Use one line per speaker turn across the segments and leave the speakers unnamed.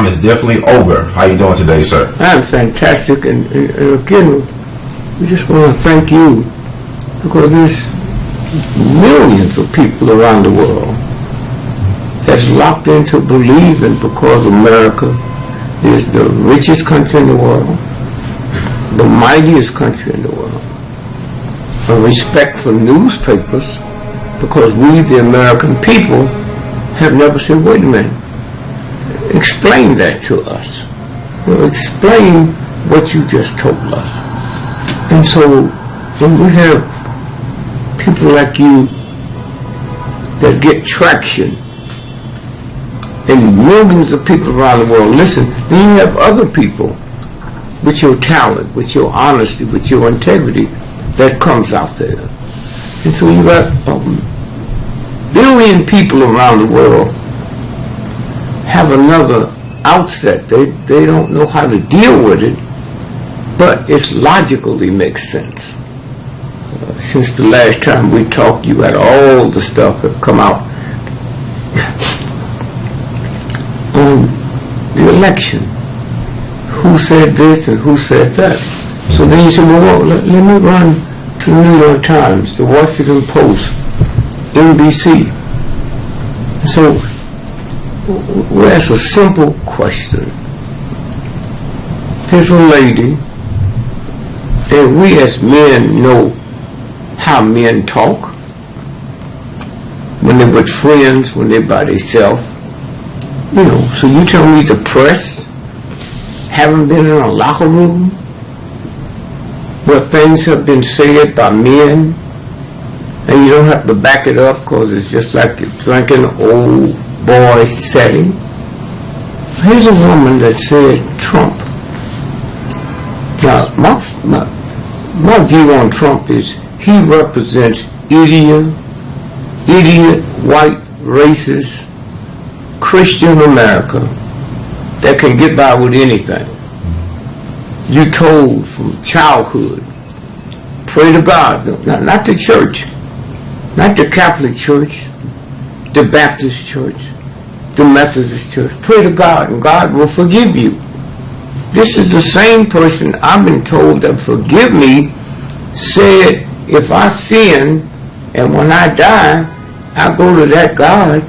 is definitely over. How you doing today, sir?
I'm fantastic, and again, we just want to thank you, because there's millions of people around the world that's locked into believing because America is the richest country in the world, the mightiest country in the world. A respect for newspapers, because we, the American people, have never said, wait a minute, explain that to us. Explain what you just told us. And so when we have people like you that get traction, and millions of people around the world listen, then you have other people with your talent, with your honesty, with your integrity that comes out there. And so you got a billion people around the world have another outset. They don't know how to deal with it, but it's logically makes sense. Since the last time we talked, you had all the stuff that come out on the election. Who said this and who said that? So then you said, well, let me run to the New York Times, the Washington Post, NBC. So we'll ask a simple question. There's a lady, and we as men know how men talk when they're with friends, when they're by themselves. So you tell me the press haven't been in a locker room where things have been said by men, and you don't have to back it up because it's just like you're drinking old boy setting. Here's a woman that said Trump. Now, my view on Trump is he represents idiot, white, racist, Christian America that can get by with anything. You told from childhood, pray to God, not the church, not the Catholic Church, the Baptist Church, the Methodist Church. Pray to God and God will forgive you. This is the same person I've been told that forgive me said if I sin and when I die, I go to that God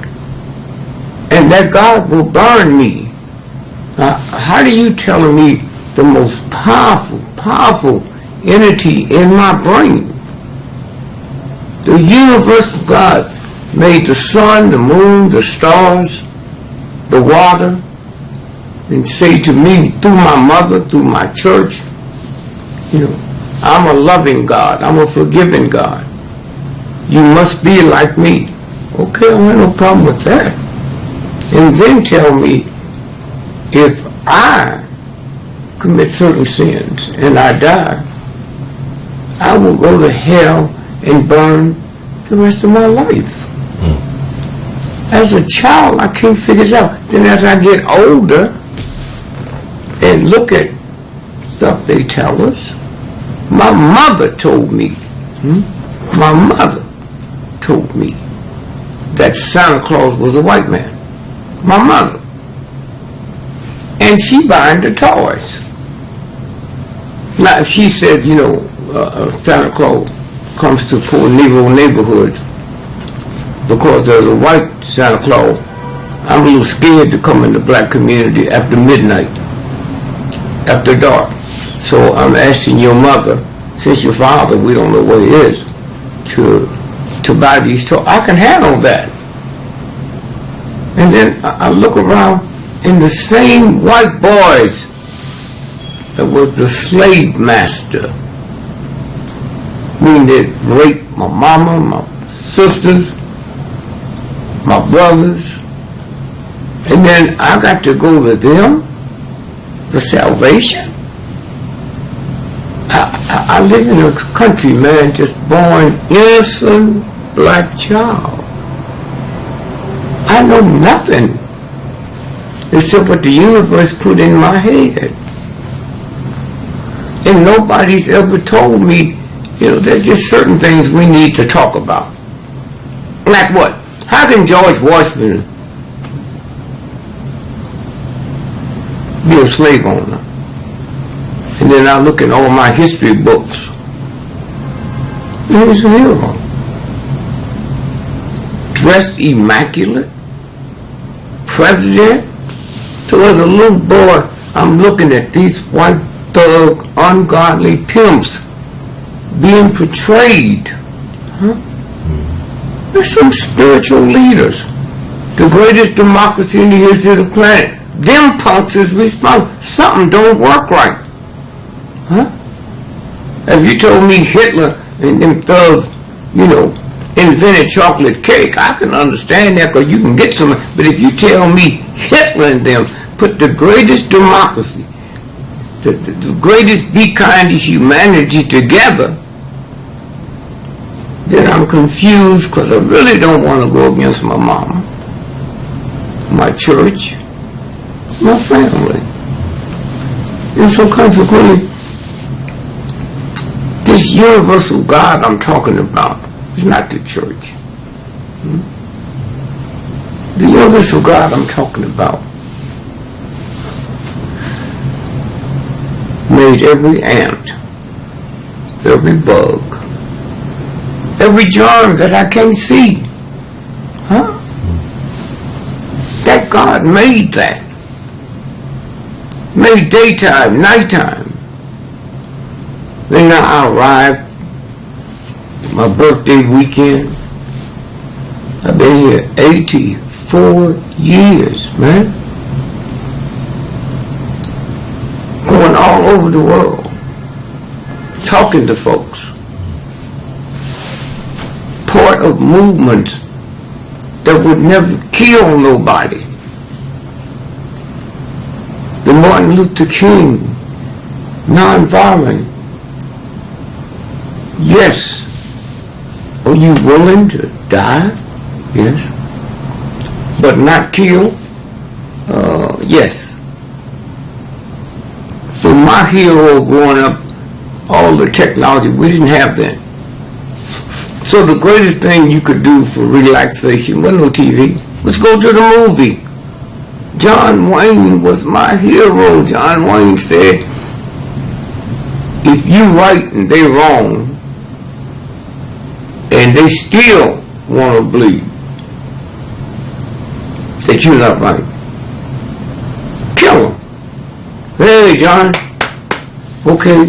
and that God will burn me. Now, how do you telling me the most powerful entity in my brain? The universal God made the sun, the moon, the stars, the water, and say to me through my mother, through my church, I'm a loving God, I'm a forgiving God. You must be like me. Okay, I have no problem with that. And then tell me if I commit certain sins and I die, I will go to hell and burn the rest of my life. As a child, I can't figure it out. Then as I get older and look at stuff they tell us, my mother told me that Santa Claus was a white man. My mother. And she buying the toys. Now, if she said, Santa Claus comes to poor Negro neighborhoods because there's a white Santa Claus, I'm a little scared to come in the black community after midnight, after dark. So I'm asking your mother, since your father, we don't know where he is, to buy these toys. I can handle that. And then I look around, and the same white boys that was the slave master, meaning they raped my mama, my sisters, my brothers, and then I got to go to them for salvation. I live in a country, man, just born innocent black child. I know nothing except what the universe put in my head. And nobody's ever told me, there's just certain things we need to talk about. Like what? How can George Washington be a slave owner. And then I look at all my history books. He was a hero. Dressed immaculate. President. So as a little boy, I'm looking at these white thug, ungodly pimps being portrayed. They're some spiritual leaders. The greatest democracy in the history of the planet. Them punks is responsible. Something don't work right. If you told me Hitler and them thugs, invented chocolate cake, I can understand that because you can get some. But if you tell me Hitler and them put the greatest democracy, the greatest be kind to humanity together, then I'm confused because I really don't want to go against my mama, my church, my family. And so consequently, this universal God I'm talking about is not the church. The universal God I'm talking about made every ant, every bug, every germ that I can't see. That God made that. Made daytime, nighttime. Then now I arrived, my birthday weekend. I've been here 84 years, man. Going all over the world, talking to folks. Part of movements that would never kill nobody. The Martin Luther King, nonviolent. Yes. Are you willing to die? Yes. But not kill? Yes. So my hero growing up, all the technology, we didn't have that. So the greatest thing you could do for relaxation, wasn't no TV, was go to the movie. John Wayne was my hero. John Wayne said, if you right and they wrong, and they still want to believe that you're not right, kill them. Hey, John. Okay.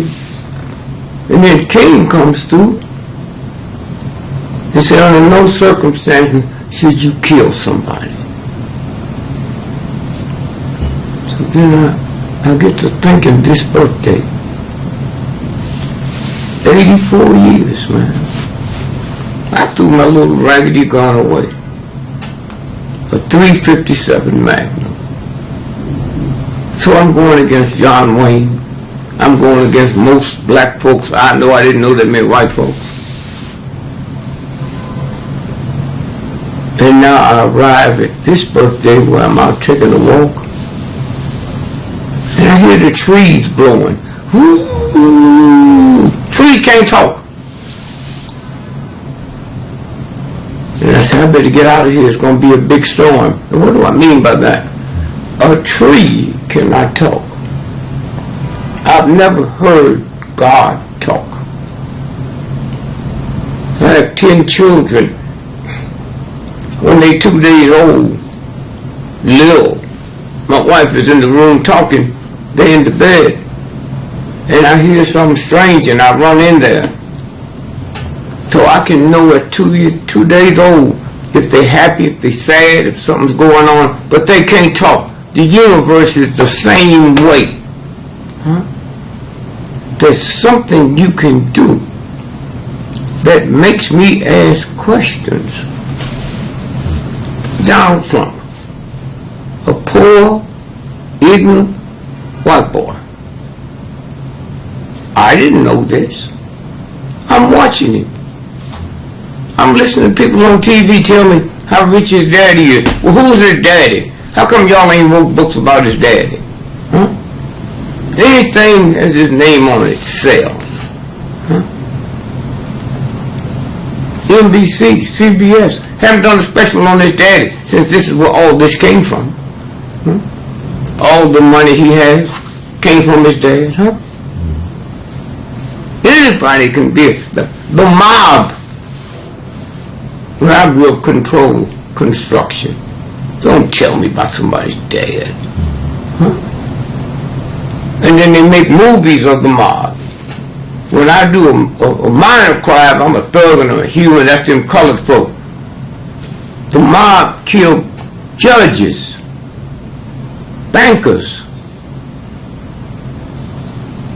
And then King comes through and said, under no circumstances should you kill somebody. So then I get to thinking this birthday. 84 years, man. I threw my little raggedy gun away. A .357 Magnum. So I'm going against John Wayne. I'm going against most black folks. I didn't know that meant white folks. And now I arrive at this birthday where I'm out taking a walk. And I hear the trees blowing. Woo! Trees can't talk. And I said, I better get out of here. It's going to be a big storm. And what do I mean by that? A tree cannot talk. I've never heard God talk. I have 10 children. When they 2 days old, little, my wife is in the room talking, they in the bed, and I hear something strange and I run in there. So I can know at 2 days old if they're happy, if they're sad, if something's going on, but they can't talk. The universe is the same way. There's something you can do that makes me ask questions. Donald Trump, a poor, ignorant white boy. I didn't know this. I'm watching him. I'm listening to people on TV tell me how rich his daddy is. Well, who's his daddy? How come y'all ain't wrote books about his daddy? Anything has his name on it sells. NBC, CBS haven't done a special on his daddy since this is where all this came from. all the money he has came from his dad, huh? Anybody can be the mob. When I will control construction. Don't tell me about somebody's dad. Huh? And then they make movies of the mob. When I do a minor crime, I'm a thug and I'm a human. That's them colored folk. The mob killed judges, bankers.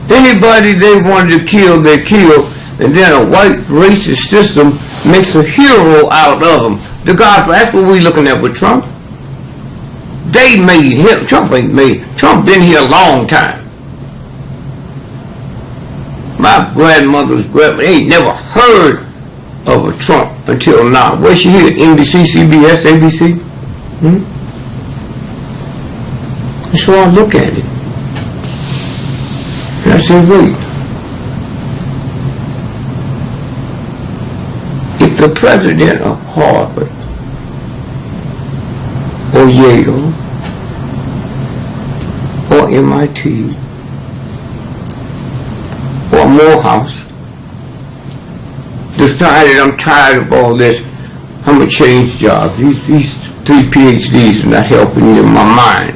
Anybody they wanted to kill, they kill. And then a white racist system makes a hero out of them. The God, that's what we're looking at with Trump. They made him. Trump ain't made. Trump been here a long time. My grandmother's grandmother ain't never heard of a Trump until now. Where's she here? NBC, CBS, ABC? And so I look at it. And I say, wait. If the president of Harvard or Yale or MIT or Morehouse decided I'm tired of all this, I'm going to change jobs. These 3 PhDs are not helping me in my mind.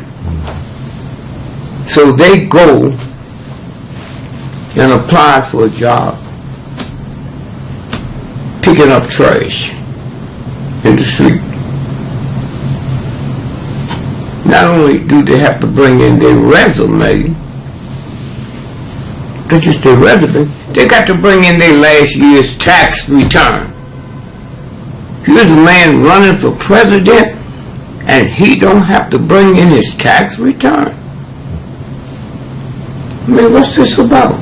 So they go and apply for a job picking up trash in the street. Not only do they have to bring in their resume, that's just their resume, they got to bring in their last year's tax return. Here's a man running for president and he don't have to bring in his tax return. I mean, what's this about?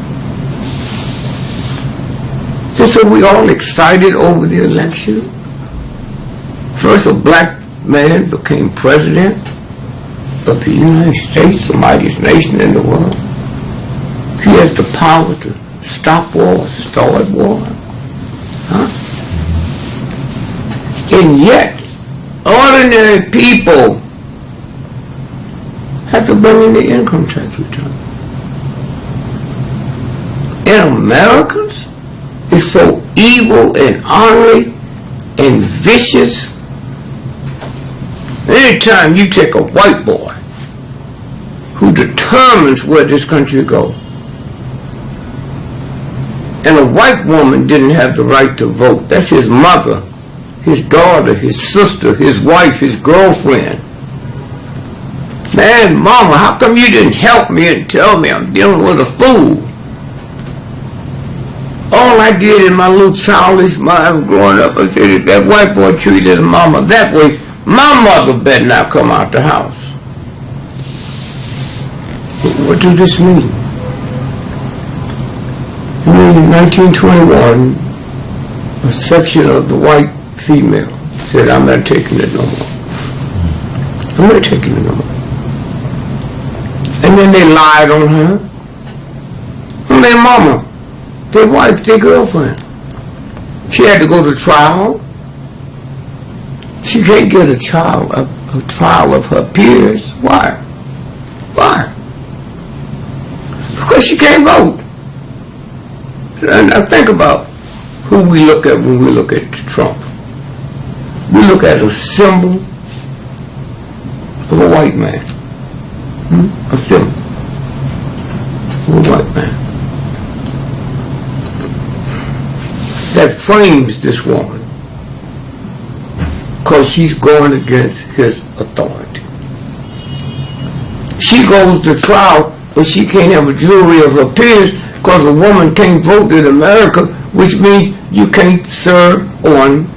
So we all excited over the election. First, a black man became president of the United States, the mightiest nation in the world. He has the power to stop war, start war. Huh? And yet, ordinary people have to bring in the income tax return. And Americans is so evil and ornery and vicious. Anytime you take a white boy who determines where this country goes, and a white woman didn't have the right to vote, that's his mother, his daughter, his sister, his wife, his girlfriend. Man, mama, how come you didn't help me and tell me I'm dealing with a fool? All I did in my little childish mind growing up, I said, if that white boy treats his mama that way, my mother better not come out the house. What does this mean? In 1921, a section of the white female said, I'm not taking it no more. I'm not taking it no more. And then they lied on her. On their mama. Their wife, their girlfriend. She had to go to trial. She can't get a trial of her peers. Why? Why? Because she can't vote. And now think about who we look at when we look at Trump. We look at a symbol of a white man. A symbol of a white man. That frames this woman because she's going against his authority. She goes to trial, but she can't have a jury of her peers because a woman can't vote in America, which means you can't serve on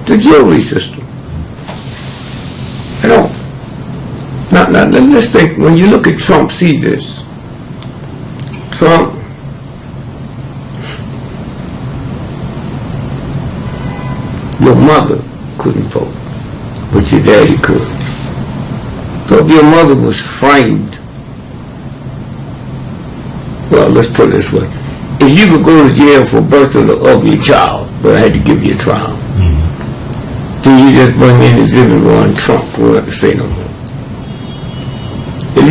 the jury system. You know, now let's think, when you look at Trump, see this. Trump, your mother couldn't vote, but your daddy could. So if your mother was framed, well, let's put it this way. If you could go to jail for birth of the ugly child, but I had to give you a trial, then you just bring in Exhibit 1, Trump, we don't have to say no more.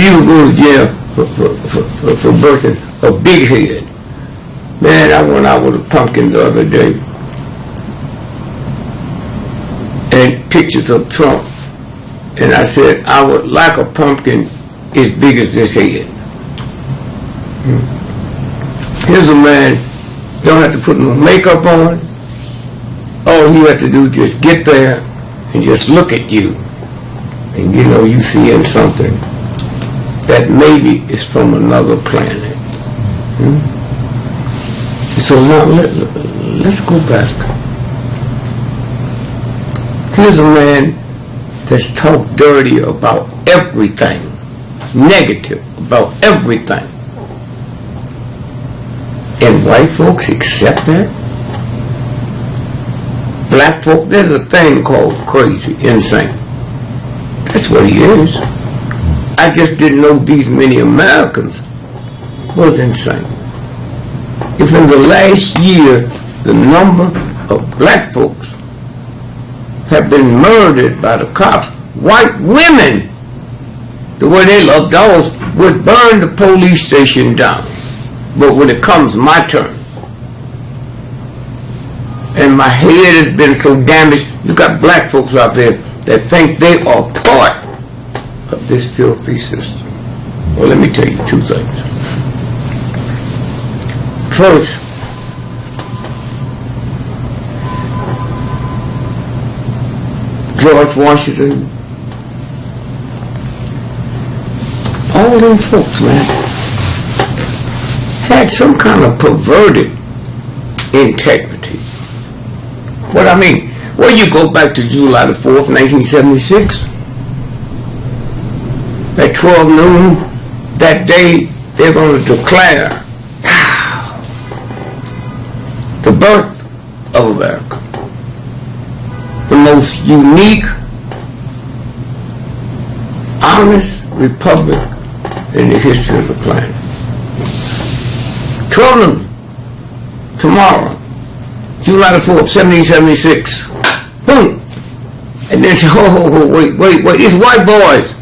you would go to jail for birthing a big head. Man, I went out with a pumpkin the other day and pictures of Trump, and I said I would like a pumpkin as big as this head. Here's a man, don't have to put no makeup on. All you have to do is just get there and just look at you, and you know you seeing something that maybe is from another planet. So now let's go back. Here's a man that's talked dirty about everything, negative about everything. And white folks accept that? Black folk, there's a thing called crazy, insane. That's what he is. I just didn't know these many Americans was insane. If in the last year the number of black folks have been murdered by the cops, white women, the way they love dogs, would burn the police station down. But when it comes my turn, and my head has been so damaged, you got black folks out there that think they are part of this filthy system. Well, let me tell you two things. First, George Washington, all them folks, man, had some kind of perverted integrity. What I mean, well, you go back to July the 4th, 1976. At 12 noon that day, they're going to declare the birth of America. The most unique, honest republic in the history of the planet. 12 noon, tomorrow, July the 4th, 1776. Boom! And then say, wait, these white boys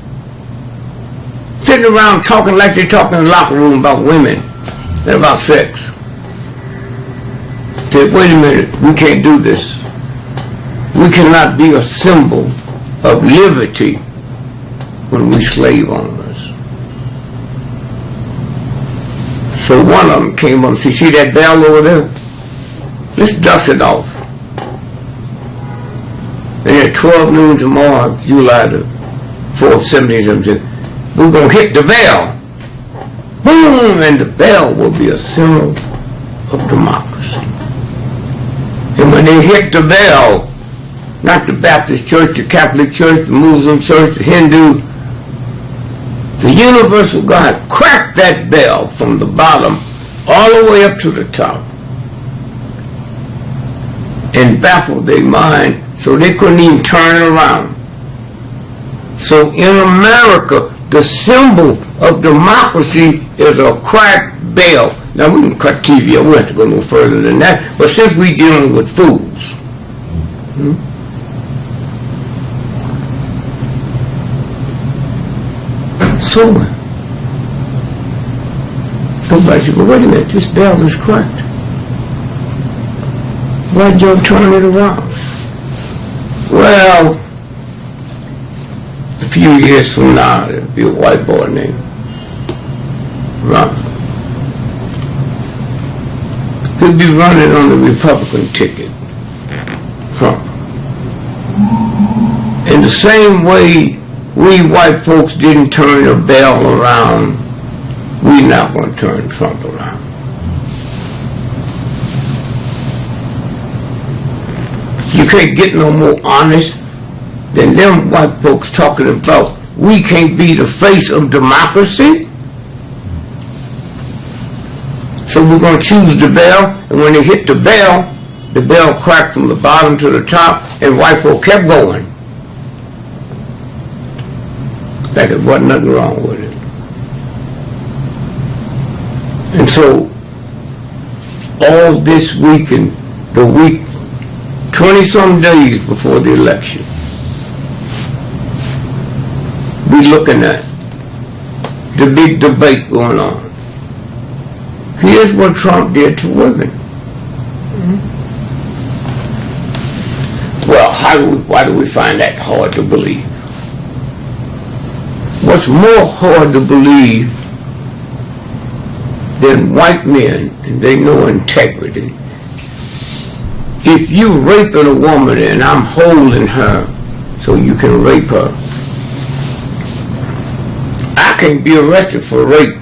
sitting around talking like they're talking in the locker room about women and about sex. Say, wait a minute, we can't do this. We cannot be a symbol of liberty when we slave owners. So one of them came up and said, see that bell over there? Let's dust it off. And at 12 noon tomorrow, July the 4th, 1776, we're going to hit the bell. Boom! And the bell will be a symbol of democracy. And when they hit the bell, not the Baptist church, the Catholic church, the Muslim church, the Hindu, the universal God cracked that bell from the bottom all the way up to the top and baffled their mind so they couldn't even turn it around. So in America, the symbol of democracy is a cracked bell. Now we can cut TV, we don't have to go no further than that, but since we're dealing with fools, so everybody said, well, wait a minute, this bell is cracked. Why'd you turn it around? Well, a few years from now, there'll be a white boy named Ron. He'll be running on the Republican ticket, Trump. In the same way we white folks didn't turn the bell around, we're not going to turn Trump around. You can't get no more honest than them white folks talking about we can't be the face of democracy. So we're going to choose the bell, and when they hit the bell cracked from the bottom to the top, and white folk kept going. Like there wasn't nothing wrong with it. And so all this week and the week 20-some days before the election, we're looking at the big debate going on. Here's what Trump did to women. Well, why do we find that hard to believe? What's more hard to believe than white men, and they know integrity? If you raping a woman and I'm holding her so you can rape her, I can be arrested for rape.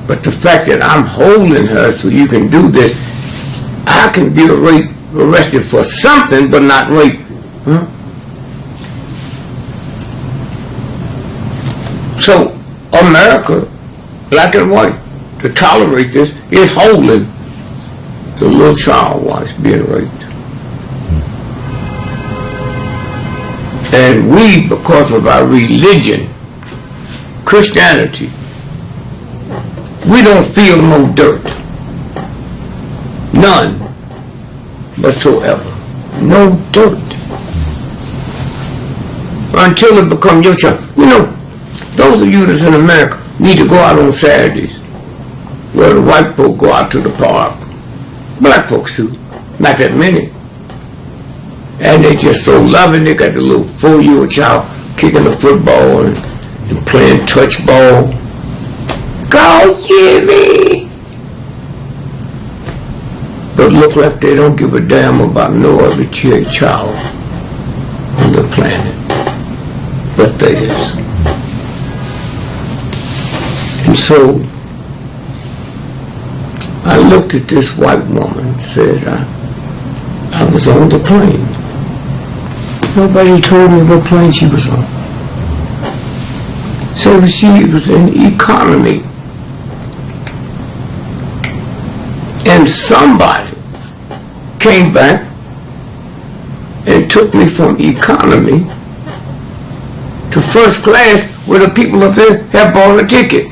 But the fact that I'm holding her so you can do this, I can be arrested for something but not rape. Huh? So America, black and white, to tolerate this is holding the little child while it's being raped. And we, because of our religion, Christianity, we don't feel no dirt. None whatsoever. No dirt. Until it becomes your child. You know, those of you that's in America need to go out on Saturdays where the white folk go out to the park. Black folks too. Not that many. And they just so loving. They got the little 4-year-old child kicking the football and playing touch ball. Go Jimmy! But look like they don't give a damn about no other child on the planet but theirs. And so I looked at this white woman and said, I was on the plane. Nobody told me what plane she was on. So she was in economy. And somebody came back and took me from economy to first class where the people up there have bought a ticket.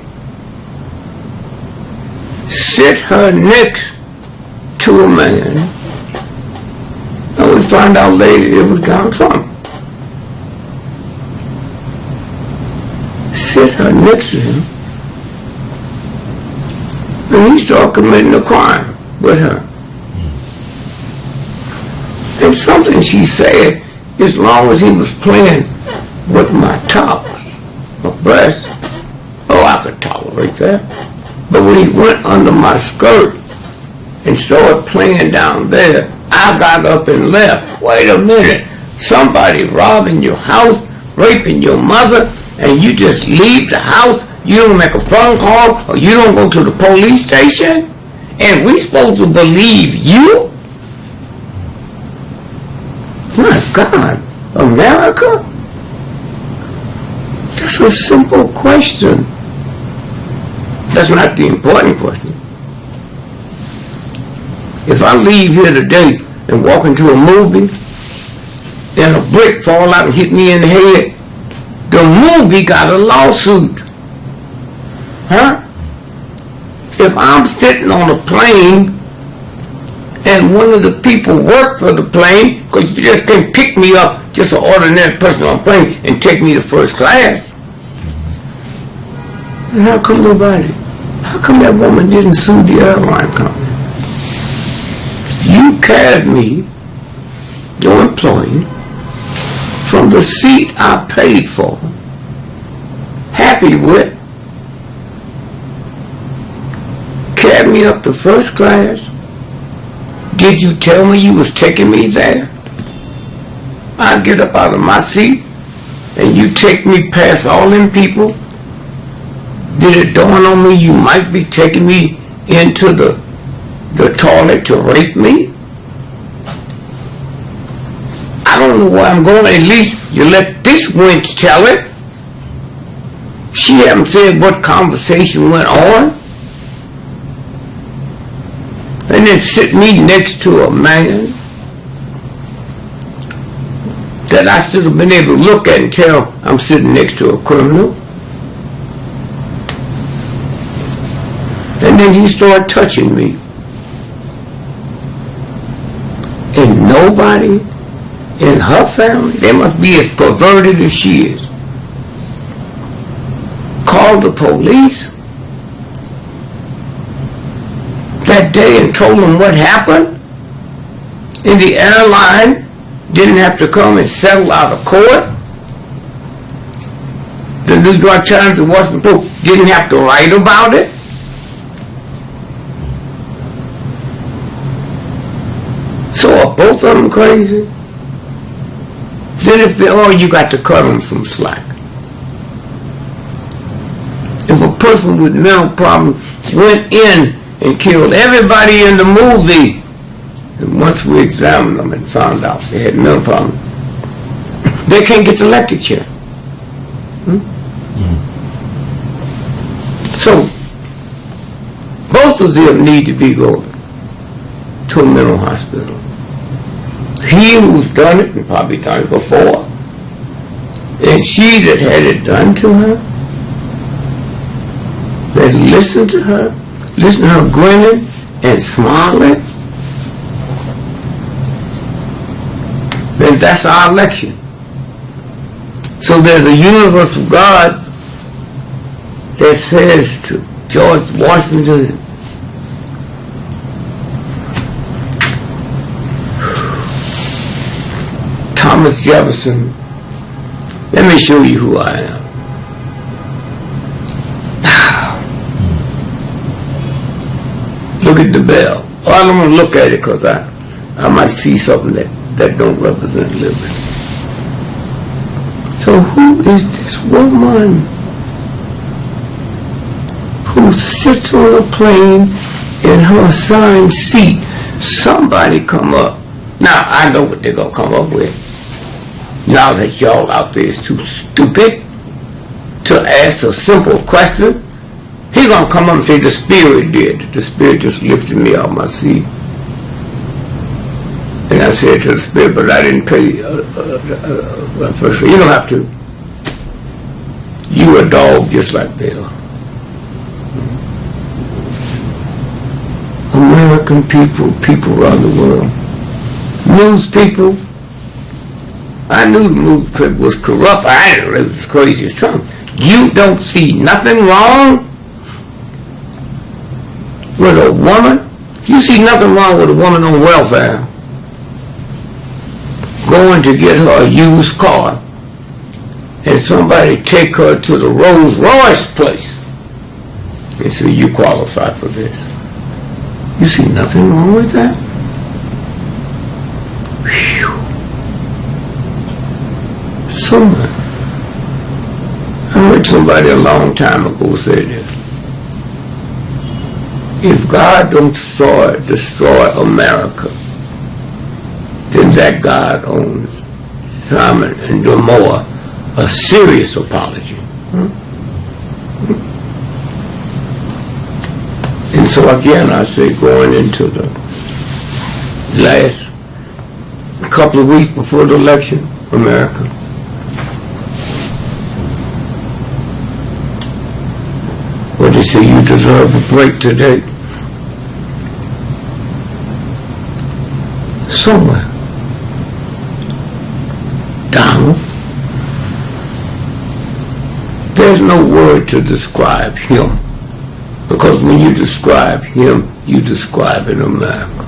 Sit her next to a man, and we find out later it was Donald Trump. Sit her next to him, and he started committing a crime with her. And something she said, as long as he was playing with my tops, my breasts, oh, I could tolerate that. But when he went under my skirt and started playing down there, I got up and left. Wait a minute, somebody robbing your house, raping your mother, and you just leave the house? You don't make a phone call, or you don't go to the police station? And we supposed to believe you? My God, America? That's a simple question. That's not the important question. If I leave here today and walk into a movie and a brick fall out and hit me in the head, the movie got a lawsuit. Huh? If I'm sitting on a plane and one of the people work for the plane, because you just can't pick me up, just an ordinary person on a plane, and take me to first class. And how come that woman didn't sue the airline company? You carried me, your employee, from the seat I paid for, happy with, carried me up to first class. Did you tell me you was taking me there? I get up out of my seat and you take me past all them people. Did it dawn on me you might be taking me into the toilet to rape me? I don't know where I'm going. At least you let this wench tell it. She haven't said what conversation went on. And then sit me next to a man that I should have been able to look at and tell I'm sitting next to a criminal. And then he started touching me. And nobody in her family, they must be as perverted as she is, called the police that day and told them what happened, and the airline didn't have to come and settle out of court. The New York Times and Washington Post didn't have to write about it. So are both of them crazy? Then if they are, you got to cut them some slack. If a person with mental problems went in and killed everybody in the movie, and once we examined them and found out they had mental problems, they can't get the electric chair. So, both of them need to be going to a mental hospital. He who's done it, and probably done it before, and she that had it done to her, then listen to her grinning and smiling, then that's our election. So there's a universal God that says to George Washington, Thomas Jefferson, let me show you who I am. Look at the bell. Oh, I don't want to look at it because I might see something that don't represent liberty. So who is this woman who sits on a plane in her assigned seat? Somebody come up. Now, I know what they're going to come up with. Now that y'all out there is too stupid to ask a simple question, he's going to come up and say, the Spirit did. The Spirit just lifted me out of my seat. And I said to the Spirit, but I didn't pay first. You don't have to. You a dog just like they are. American people around the world. News people. I knew the news people was corrupt. I didn't know it was as crazy as Trump. You don't see nothing wrong with a woman. You see nothing wrong with a woman on welfare going to get her a used car and somebody take her to the Rolls Royce place and say, you qualify for this. You see nothing wrong with that? Whew. I heard somebody a long time ago say this. If God don't destroy America, then that God owes Simon and Gomorrah a serious apology. And so again, I say, going into the last couple of weeks before the election, America, what they say, you deserve a break today. Somewhere. Donald. There's no word to describe him. Because when you describe him, you describe in America.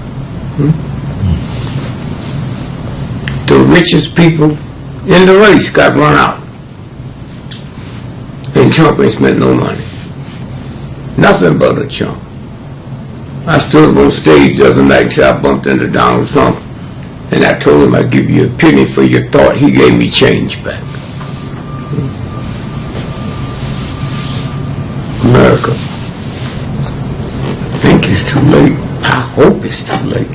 The richest people in the race got run out. And Trump ain't spent no money. Nothing but a chump. I stood on stage the other night and said I bumped into Donald Trump, and I told him I'd give you a penny for your thought. He gave me change back. America. I think it's too late. I hope it's too late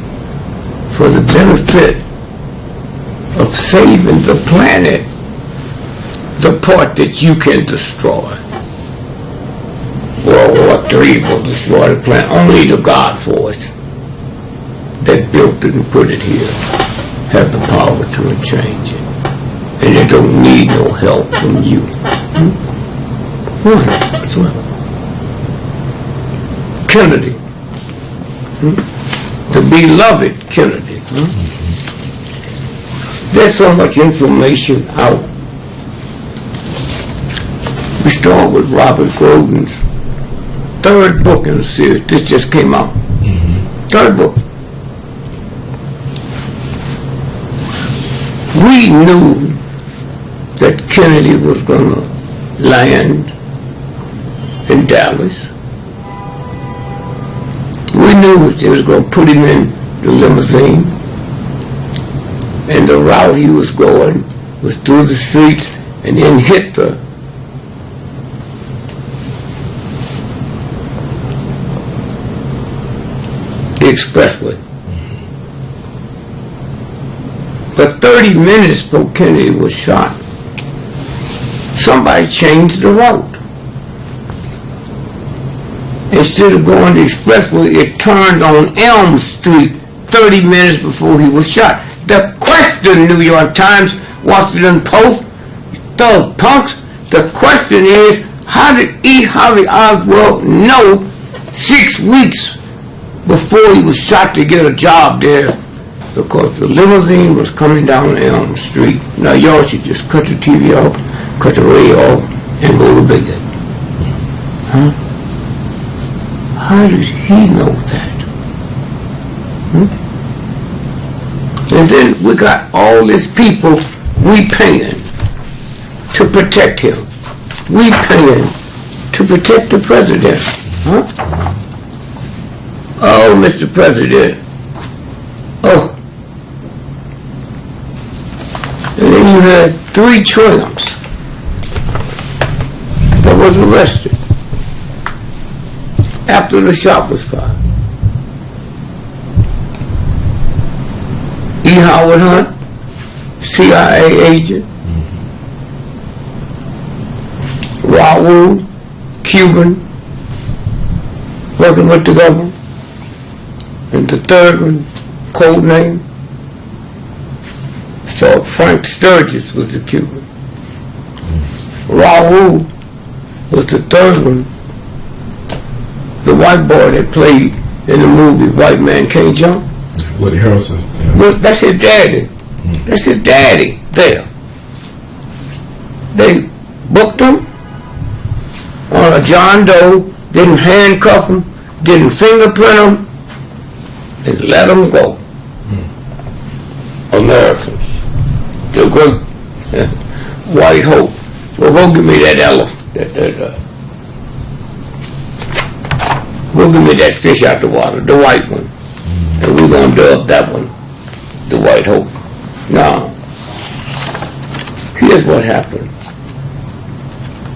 for the benefit of saving the planet, the part that you can destroy. World War III will destroy the planet. Only the God force that built it and put it here have the power to change it. And it don't need no help from you. That's right. Kennedy. The beloved Kennedy. There's so much information out We start with Robert Grogan's third book in the series. This just came out. Third book. We knew that Kennedy was going to land in Dallas. We knew they was going to put him in the limousine, and the route he was going was through the streets and then hit the expressway. But 30 minutes before Kennedy was shot, somebody changed the route. Instead of going the expressway, it turned on Elm Street 30 minutes before he was shot. The question, New York Times, Washington Post, thug punks, the question is, how did E. Harvey Oswald know 6 weeks before he was shot to get a job there? Because the limousine was coming down Elm Street. Now y'all should just cut the TV off, cut the radio off, and go to bed. Huh? How did he know that? And then we got all these people we paying to protect him. We paying to protect the president. Huh? Oh, Mr. President. Oh. And then you had 3 tramps that was arrested after the shot was fired. E. Howard Hunt, CIA agent. Raul, Cuban, working with the government. And the third one, code name. So Frank Sturgis was the Cuban. Raul was the third one. The white boy that played in the movie White Man Can't Jump.
Woody Harrelson. Yeah.
Well, that's his daddy. That's his daddy there. They booked him on a John Doe, didn't handcuff him, didn't fingerprint him, and let him go. Americans. The great white hope. Well, go give me that elephant. Go give me that fish out the water, the white one. And we're going to dub that one the White Hope. Now, here's what happened.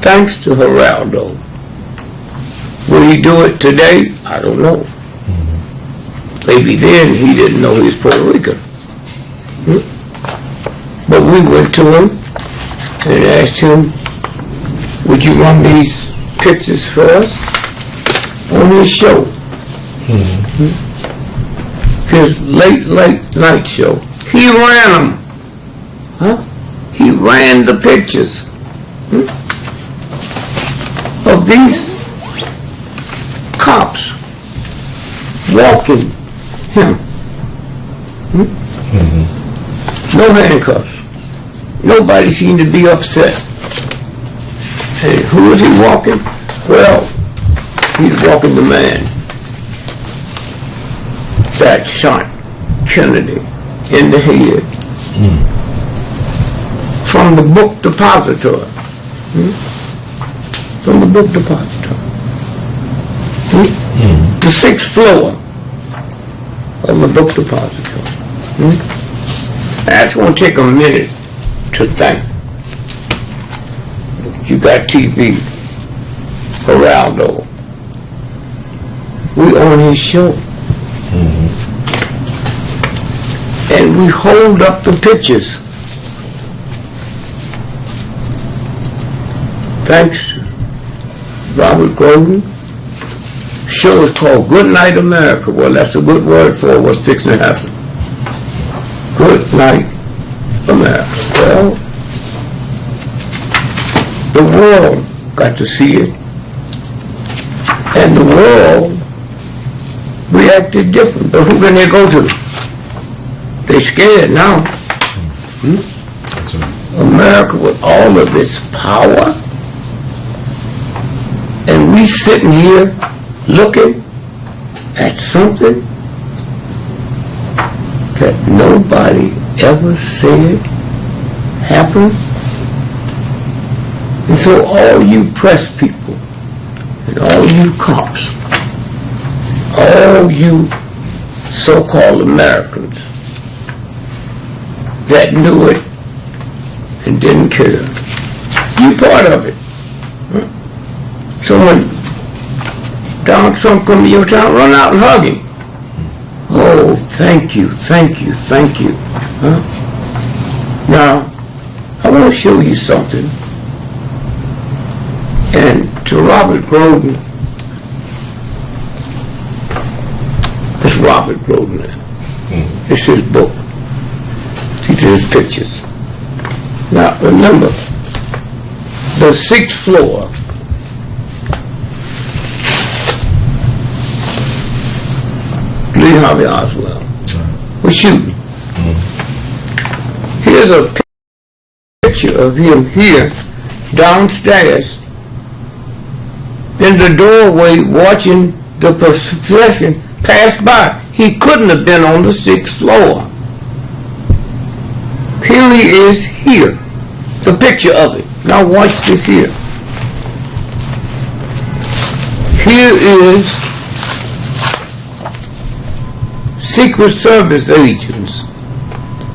Thanks to Geraldo. Will he do it today? I don't know. Maybe then he didn't know he was Puerto Rican. But we went to him and asked him, would you run these pictures for us on his show? His late night show. He ran them. Huh? He ran the pictures of these cops walking him. No handcuffs. Nobody seemed to be upset. And who is he walking? Well, he's walking the man that shot Kennedy in the head from the book depository. From the book depository. The 6th floor of the book depository. That's going to take a minute to think. You got TV, Geraldo. We on his show. And we hold up the pictures. Thanks to Robert Grogan. Show is called Good Night America. Well, that's a good word for what's fixing to happen. Good Night America. Well, the world got to see it. And the world reacted different. But who can they go to? They're scared now.
That's right.
America, with all of its power, And we sitting here looking at something that nobody ever said happened. And so all you press people and all you cops, all you so-called Americans that knew it and didn't care, you part of it. Someone, Donald Trump come to your town, run out and hug him. Oh, thank you, thank you, thank you. Huh? Now, I want to show you something. And to Robert Groden, it's Robert Groden. It's his book. These are his pictures. Now, remember, the 6th floor, Lee Harvey Oswald was shooting. Here's a picture of him here downstairs in the doorway watching the procession pass by. He couldn't have been on the 6th floor. Here he is here. The picture of it. Now watch this here. Here is Secret Service agents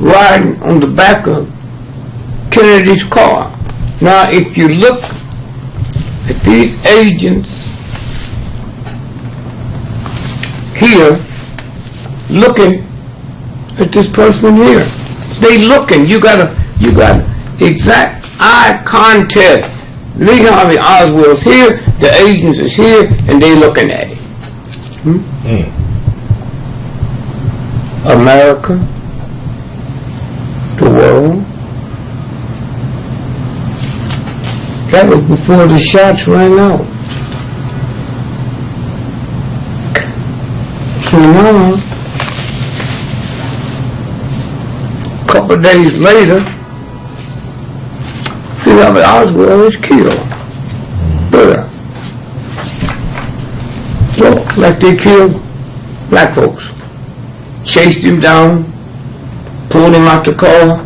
riding on the back of Kennedy's car. Now if you look at these agents here looking at this person here, they looking. You got exact eye contact. Lee Harvey Oswald's here, the agents is here, and they looking at it. America, the world. That was before the shots rang out. So now, a couple of days later, Lee Harvey Oswald was killed. There. Well, like they killed black folks. Chased him down, pulled him out the car,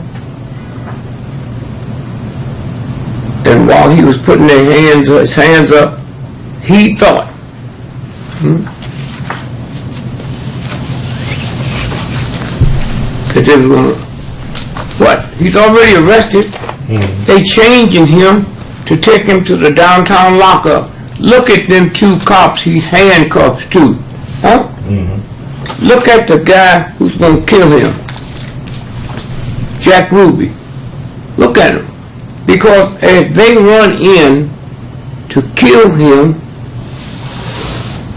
and while he was putting his hands up, he thought, that they was going to, what? He's already arrested. They changing him to take him to the downtown lockup. Look at them 2 cops he's handcuffed to. Huh? Look at the guy who's going to kill him. Jack Ruby. Look at him. Because as they run in to kill him,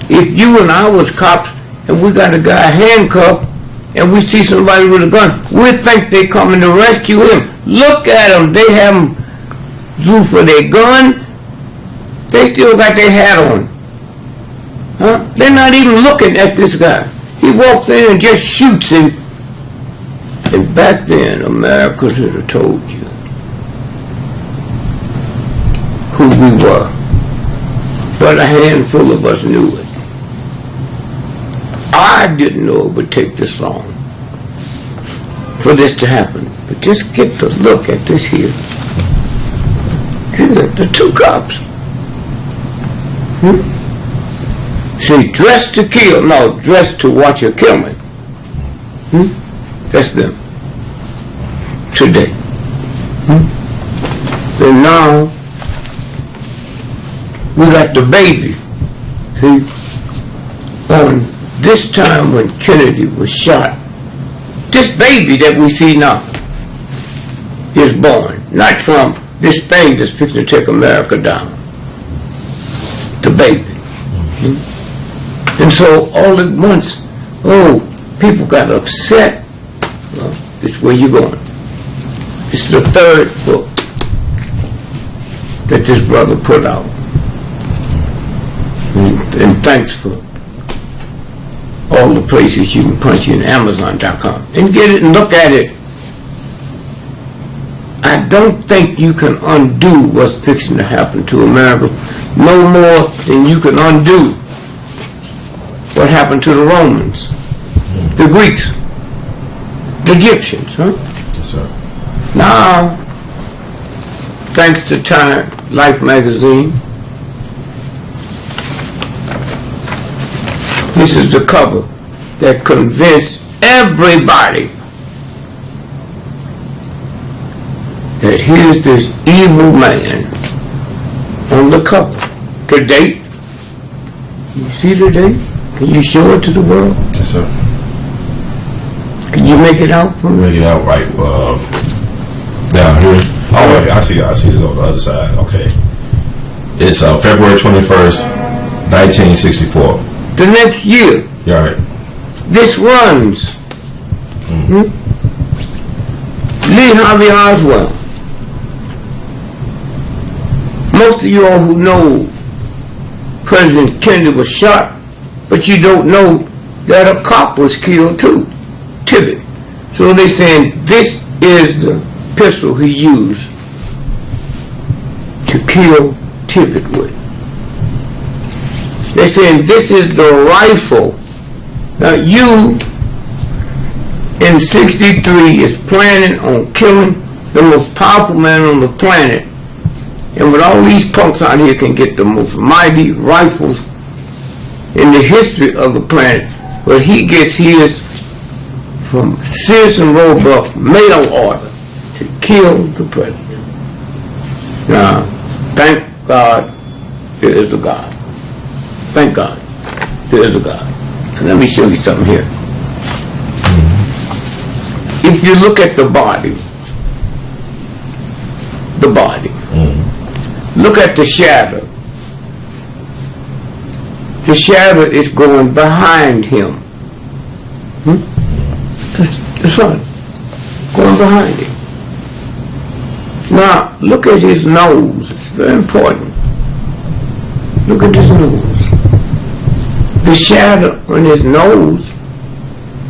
if you and I was cops and we got a guy handcuffed and we see somebody with a gun, we think they coming to rescue him. Look at them. They have them do for their gun. They still got their hat on. Huh? They're not even looking at this guy. He walks in and just shoots him. And back then, America should have told you who we were. But a handful of us knew it. I didn't know it would take this long for this to happen. But just get to look at this here. The 2 cops. See, dressed to kill. No, dressed to watch a killman. That's them. Today. And now, we got the baby. See, on this time when Kennedy was shot, this baby that we see now is born. Not Trump. This thing that's fixing to take America down. The baby. And so all at once, people got upset. Well, this is where you're going. This is the 3rd book that this brother put out. And thanks for all the places you can punch in, Amazon.com, and get it and look at it. I don't think you can undo what's fixing to happen to America. no more than you can undo what happened to the Romans, the Greeks, the Egyptians, huh?
Yes, sir.
Now, thanks to Time Life magazine, this is the cover that convinced everybody that here's this evil man on the cover. The date, you see the date? Can you show it to the world?
Yes, sir.
Can you make it out for me?
Make it out right down here. Oh, wait, I see this on the other side. Okay. It's February 21st, 1964.
The next year.
Yeah, right.
This runs. Lee Harvey Oswald. Most of you all who know President Kennedy was shot, but you don't know that a cop was killed too, Tibbet. So they're saying this is the pistol he used to kill Tibbet with. They're saying this is the rifle. Now you in 63 is planning on killing the most powerful man on the planet, and with all these punks out here can get the most mighty rifles in the history of the planet, but he gets his from Sears and Roebuck mail order to kill the president. Now, thank God there is a God. Thank God there is a God. And let me show you something here. If you look at the body, look at the shadow. The shadow is going behind him. The sun going behind him. Now, look at his nose. It's very important. Look at his nose. The shadow on his nose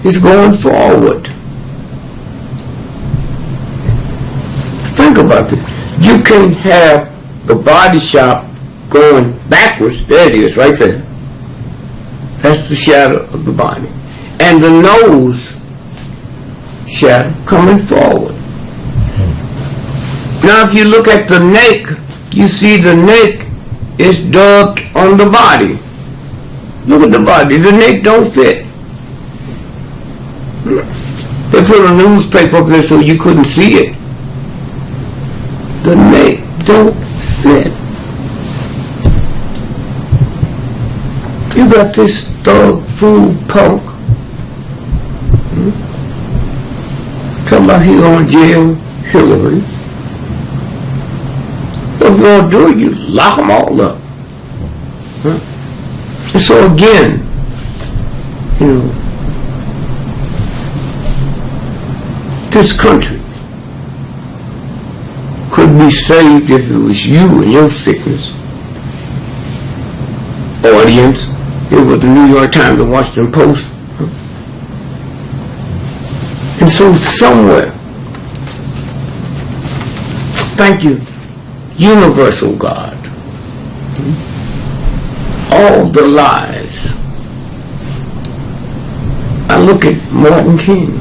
is going forward. Think about this. You can have the body shop going backwards. There it is, right there. That's the shadow of the body. And the nose shadow coming forward. Now if you look at the neck, you see the neck is dubbed on the body. Look at the body. The neck don't fit. They put a newspaper up there so you couldn't see it. The neck don't fit. You got this thug fool punk talking about he gonna jail Hillary. What you gonna do? You lock them all up. And so again, you know, this country could be saved if it was you and your sickness. Audience, it was the New York Times and Washington Post. And so somewhere, thank you, universal God, all the lies. I look at Martin King.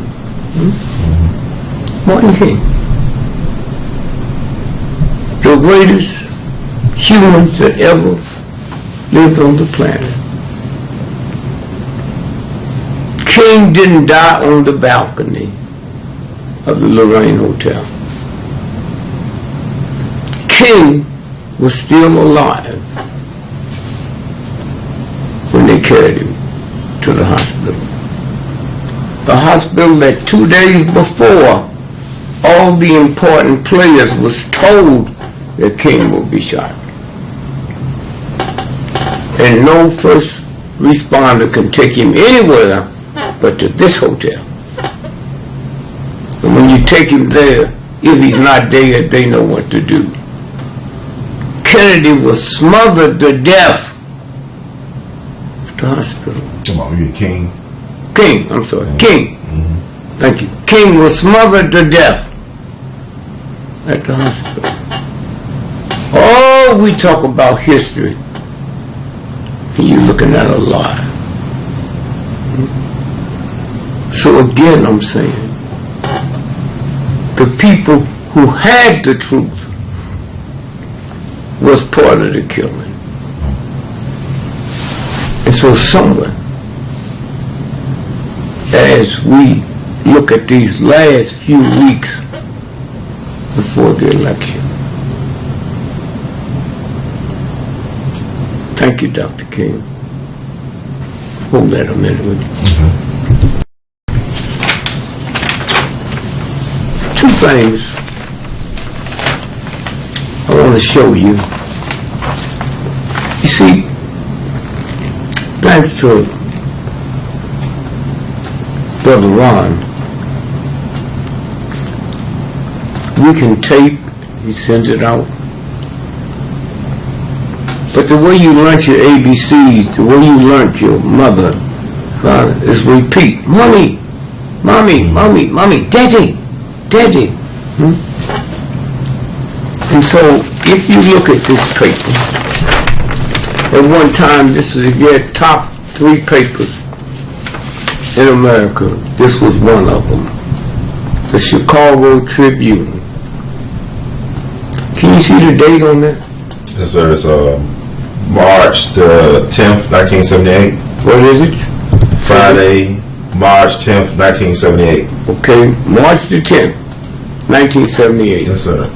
Martin King. The greatest humans that ever lived on the planet. King didn't die on the balcony of the Lorraine Hotel. King was still alive when they carried him to the hospital. The hospital that 2 days before all the important players was told that King will be shot. And no first responder can take him anywhere but to this hotel. And when you take him there, if he's not dead, they know what to do. Kennedy was smothered to death at the hospital.
Come on, you King?
King, I'm sorry, King. Thank you. King was smothered to death at the hospital. Oh, whenever we talk about history, you're looking at a lie. So again, I'm saying, the people who had the truth was part of the killing. And so somewhere, as we look at these last few weeks before the election, thank you, Dr. King. Hold that a minute with you. Two things I want to show you. You see, thanks to Brother Ron, we can tape, he sends it out. But the way you learned your ABCs, the way you learned your mother, father, is repeat. Mommy, mommy, mommy, mommy, daddy, daddy. And so, if you look at this paper, at one time, this is the top 3 papers in America. This was one of them. The Chicago Tribune. Can you see the date on that?
Yes, sir. It's March the 10th, 1978.
What is it?
Friday, March 10th, 1978.
Okay, March the 10th, 1978.
Yes, sir.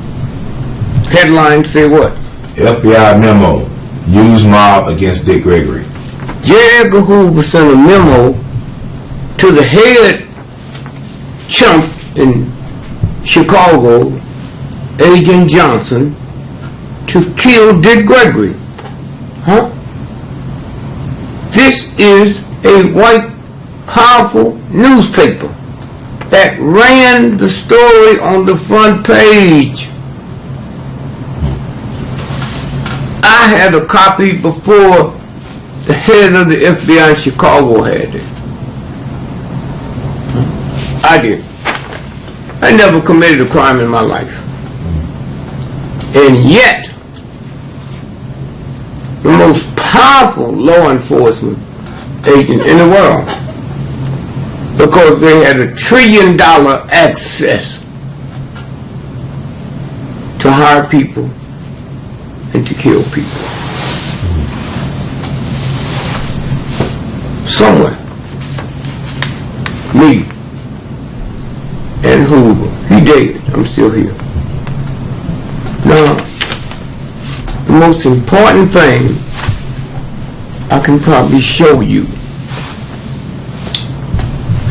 Headline say what?
FBI memo. Use mob against Dick Gregory.
J. Edgar Hoover sent a memo to the head chump in Chicago, Agent Johnson, to kill Dick Gregory. Huh? This is a white, powerful newspaper that ran the story on the front page. I had a copy before the head of the FBI in Chicago had it. I did. I never committed a crime in my life. And yet, the most powerful law enforcement agent in the world, because they had $1 trillion access to hire people and to kill people. Somewhere, me and Hoover, he dead, I'm still here. Now, the most important thing I can probably show you,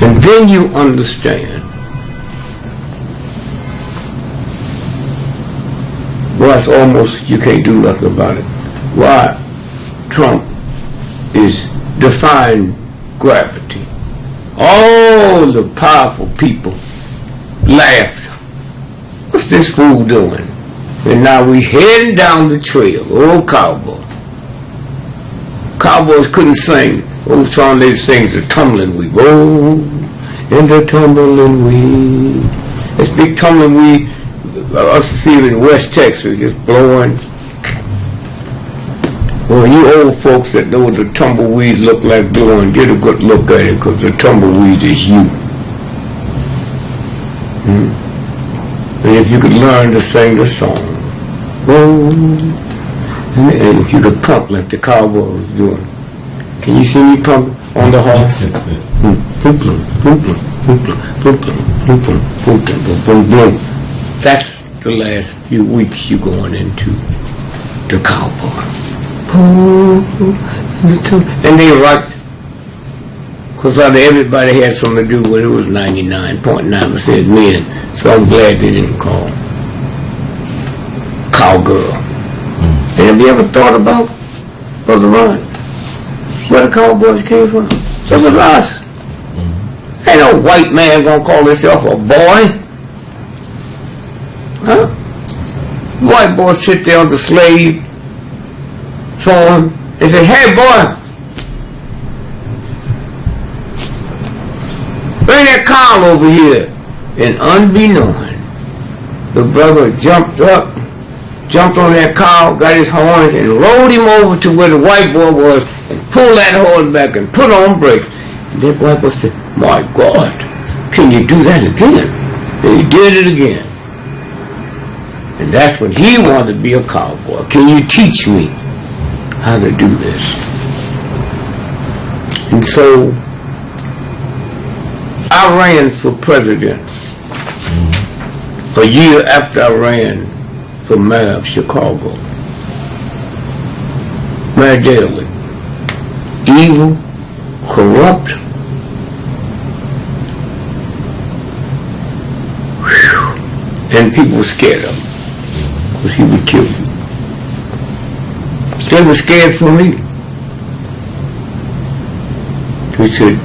and then you understand why it's almost, you can't do nothing about it, why Trump is defying gravity. All the powerful people laughed. What's this fool doing? And now we heading down the trail. Old cowboy. Cowboys couldn't sing. Old song they sing is the tumbling weed. Oh, in the tumbling weed. This big tumbling weed, I used to see it in West Texas, just blowing. Well, you old folks that know what the tumbleweed look like blowing, get a good look at it, because the tumbleweed is you. And if you could learn to sing the song, and if you could pump like the cowboy was doing. Can you see me pump on the horse? That's the last few weeks you're going into the cowboy. And they right, because out of everybody had something to do with it, it was 99.9% men. So I'm glad they didn't call cowgirl. And have you ever thought about, Brother Ron, where the cowboys came from? It was us. Ain't no white man gonna call himself a boy. Huh? White boy sit there on the slave farm and say, hey boy, bring that cow over here. And unbeknown, the brother jumped up jumped on that cow, got his horns, and rode him over to where the white boy was, and pulled that horse back and put on brakes. And that white boy said, "My God, can you do that again?" And he did it again. And that's when he wanted to be a cowboy. "Can you teach me how to do this?" And so I ran for president a year after I ran for mayor of Chicago. Mayor Daley, evil, corrupt, and people were scared of him because he would kill you. They were scared for me. He said,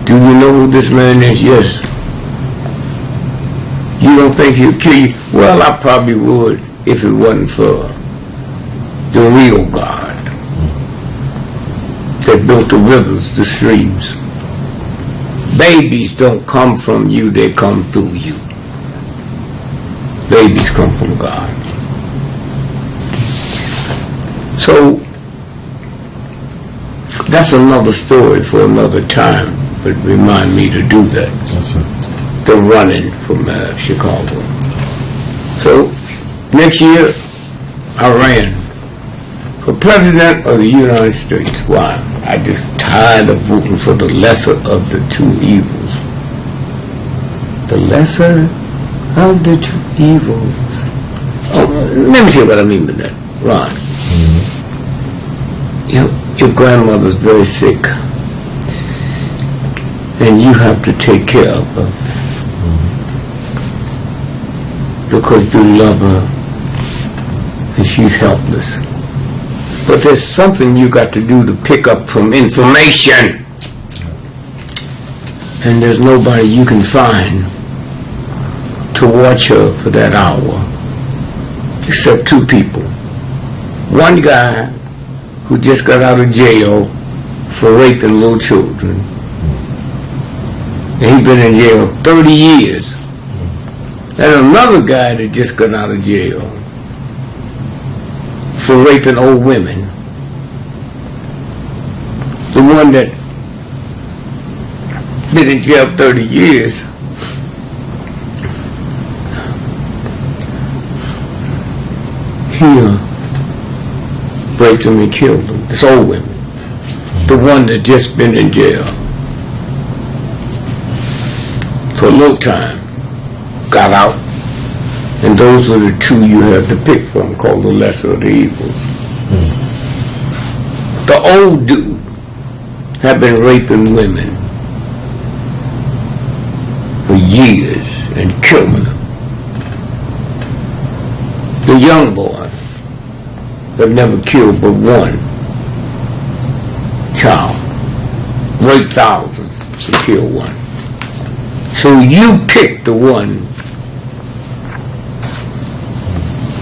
"Do you know who this man is?" "Yes." "You don't think he'll kill you?" "Well, I probably would if it wasn't for the real God that built the rivers, the streams. Babies don't come from you, they come through you. Babies come from God." So that's another story for another time, but remind me to do that.
That's it.
The running from Chicago. So next year I ran for president of the United States. Why? I just tired of voting for the lesser of the two evils. The lesser of the two evils. Oh, let me tell you what I mean by that, Ron. Your grandmother's very sick, and you have to take care of her because you love her and she's helpless. But there's something you got to do to pick up some information, and there's nobody you can find to watch her for that hour except two people. One guy who just got out of jail for raping little children. And he's been in jail 30 years. And another guy that just got out of jail for raping old women. The one that been in jail 30 years, he raped them and killed them. This old women. The one that just been in jail for a little time, got out, and those are the two you have to pick from, called the lesser of the evils. The old dude had been raping women for years and killing them. The young boy that never killed but one child, raped thousands to kill one. So you pick the one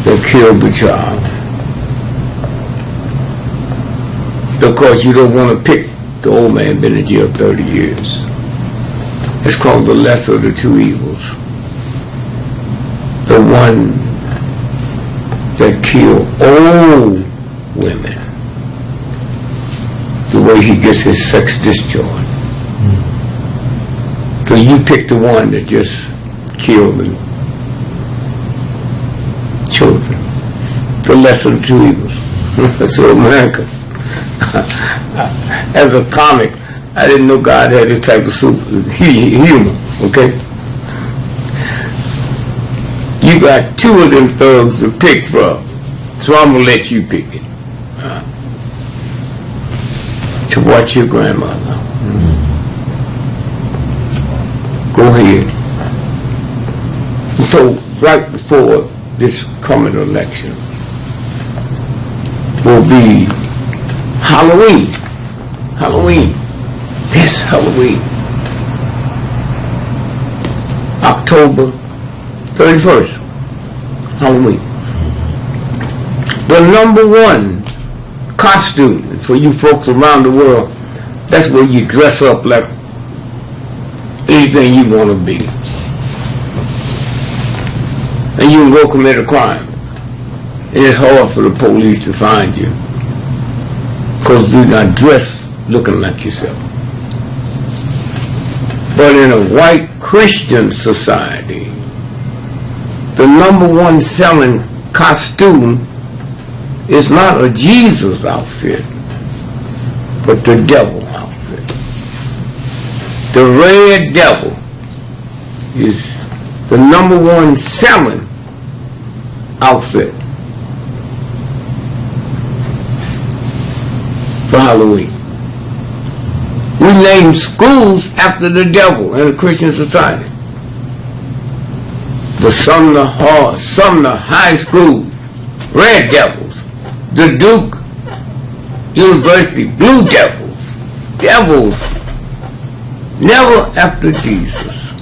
that killed the child because you don't want to pick the old man been in jail 30 years. It's called the lesser of the two evils. The one that killed old women, the way he gets his sex discharge. So you pick the one that just killed the children. The lesser of the two evils. So America. As a comic, I didn't know God had this type of humor, okay? You got two of them thugs to pick from, so I'm going to let you pick it. To watch your grandmother. Go ahead. So right before this coming election will be Halloween. Halloween. Yes, Halloween. October 31st. Halloween. The number one costume for you folks around the world, that's where you dress up like anything you want to be. And you can go commit a crime. and it's hard for the police to find you because you're not dressed looking like yourself. But in a white Christian society, the #1 selling costume is not a Jesus outfit, but the devil outfit. The red devil is the #1 selling outfit for Halloween. We name schools after the devil in a Christian society. The Sumner High School, Red Devils. The Duke University, Blue Devils. Devils. Never after Jesus.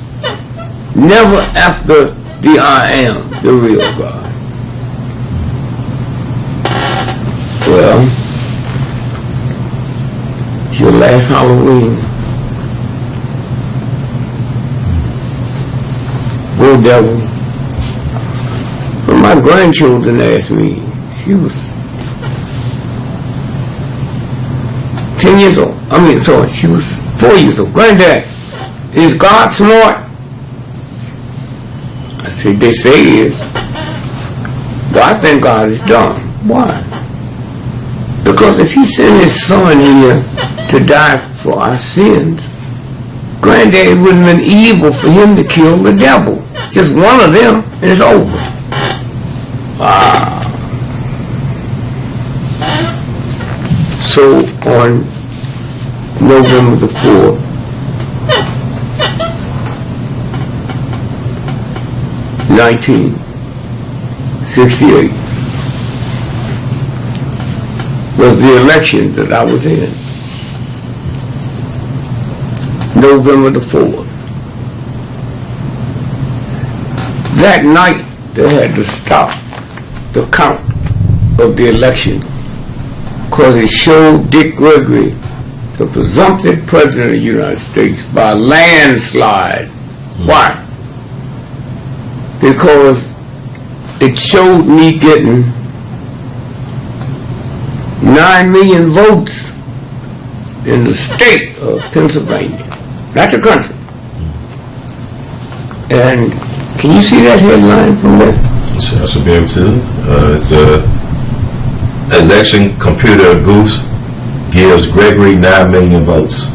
Never after the I Am, the real God. Well, it's your last Halloween. Go devil. When my grandchildren asked me, she was 10 years old. She was 4 years old. Granddad, is God smart? I said, they say he is. But I think God is dumb. Why? Because if he sent his son here to die for our sins, Granddad, it wouldn't have been evil for him to kill the devil. Just one of them, and it's over. So on November the 4th, (1968) was the election that I was in. November the 4th. That night, they had to stop the count of the election because it showed Dick Gregory, the presumptive president of the United States, by a landslide. Why? Because it showed me getting 9 million votes in the state of Pennsylvania, not the country. And can you see that headline from there?
Sure, I should be able to. It's election computer goose gives Gregory 9 million votes.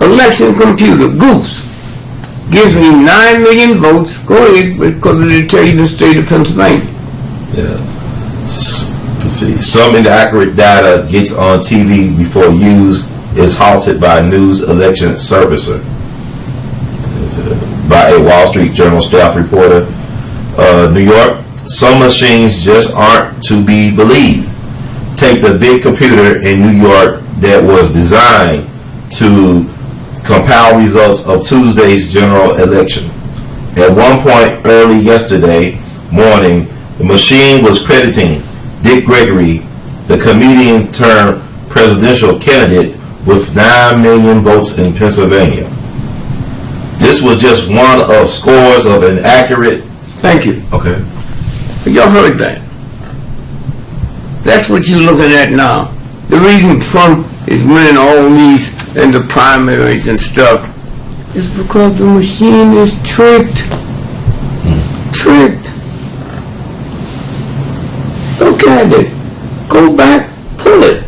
Election computer goose gives me 9 million votes. Go ahead, because they tell you the state of Pennsylvania.
Yeah. Let's see. Some inaccurate data gets on TV before use is halted by a news election servicer. By a Wall Street Journal staff reporter. New York, some machines just aren't to be believed. Take the big computer in New York that was designed to compile results of Tuesday's general election. At one point early yesterday morning, the machine was crediting Dick Gregory, the comedian turned presidential candidate, with 9 million votes in Pennsylvania. This was just one of scores of inaccurate.
Thank you.
Okay.
Y'all heard that. That's what you're looking at now. The reason Trump is winning all these in the primaries and stuff is because the machine is tricked. Tricked. Look at it. Go back, pull it.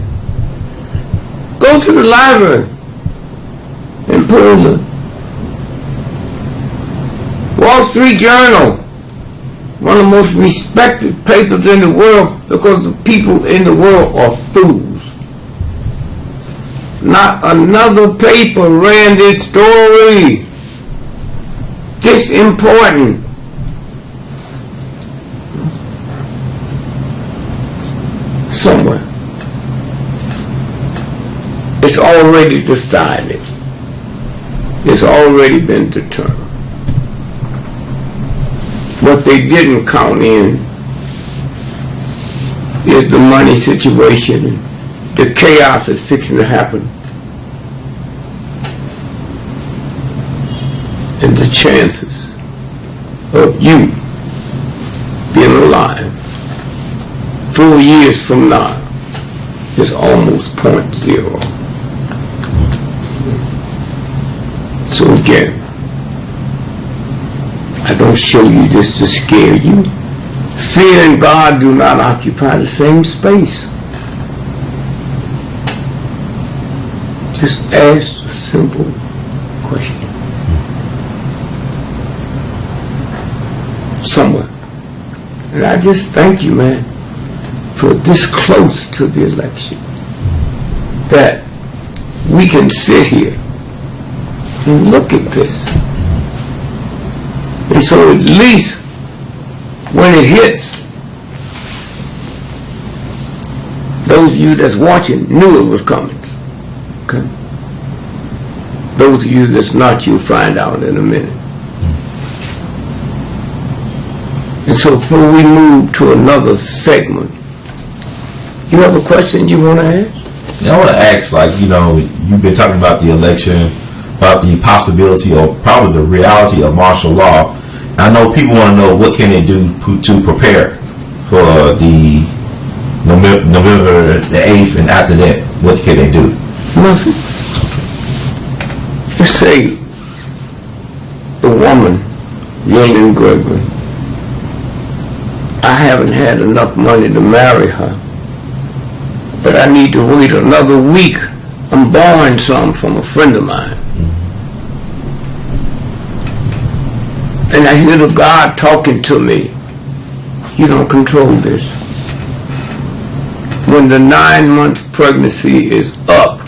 Go to the library and pull the Wall Street Journal, one of the most respected papers in the world, because the people in the world are fools. Not another paper ran this story. This important. Somewhere. It's already decided. It's already been determined. What they didn't count in is the money situation. The chaos is fixing to happen. And the chances of you being alive 4 years from now is almost .0. So again, I don't show you this to scare you. Fear and God do not occupy the same space. Just ask a simple question. Somewhere. And I just thank you, man, for this close to the election, that we can sit here and look at this. And so at least when it hits, those of you that's watching knew it was coming. Okay? Those of you that's not, you'll find out in a minute. And so before we move to another segment, you have a question you want to ask?
I want to ask, like, you know, you've been talking about the election, about the possibility or probably the reality of martial law. I know people want to know what can they do to prepare for the November the 8th and after that. What can they do?
Nothing. Let's say the woman, GREgory, I haven't had enough money to marry her, but I need to wait another week. I'm borrowing some from a friend of mine. And I hear the God talking to me. You don't control this. When the 9 months pregnancy is up,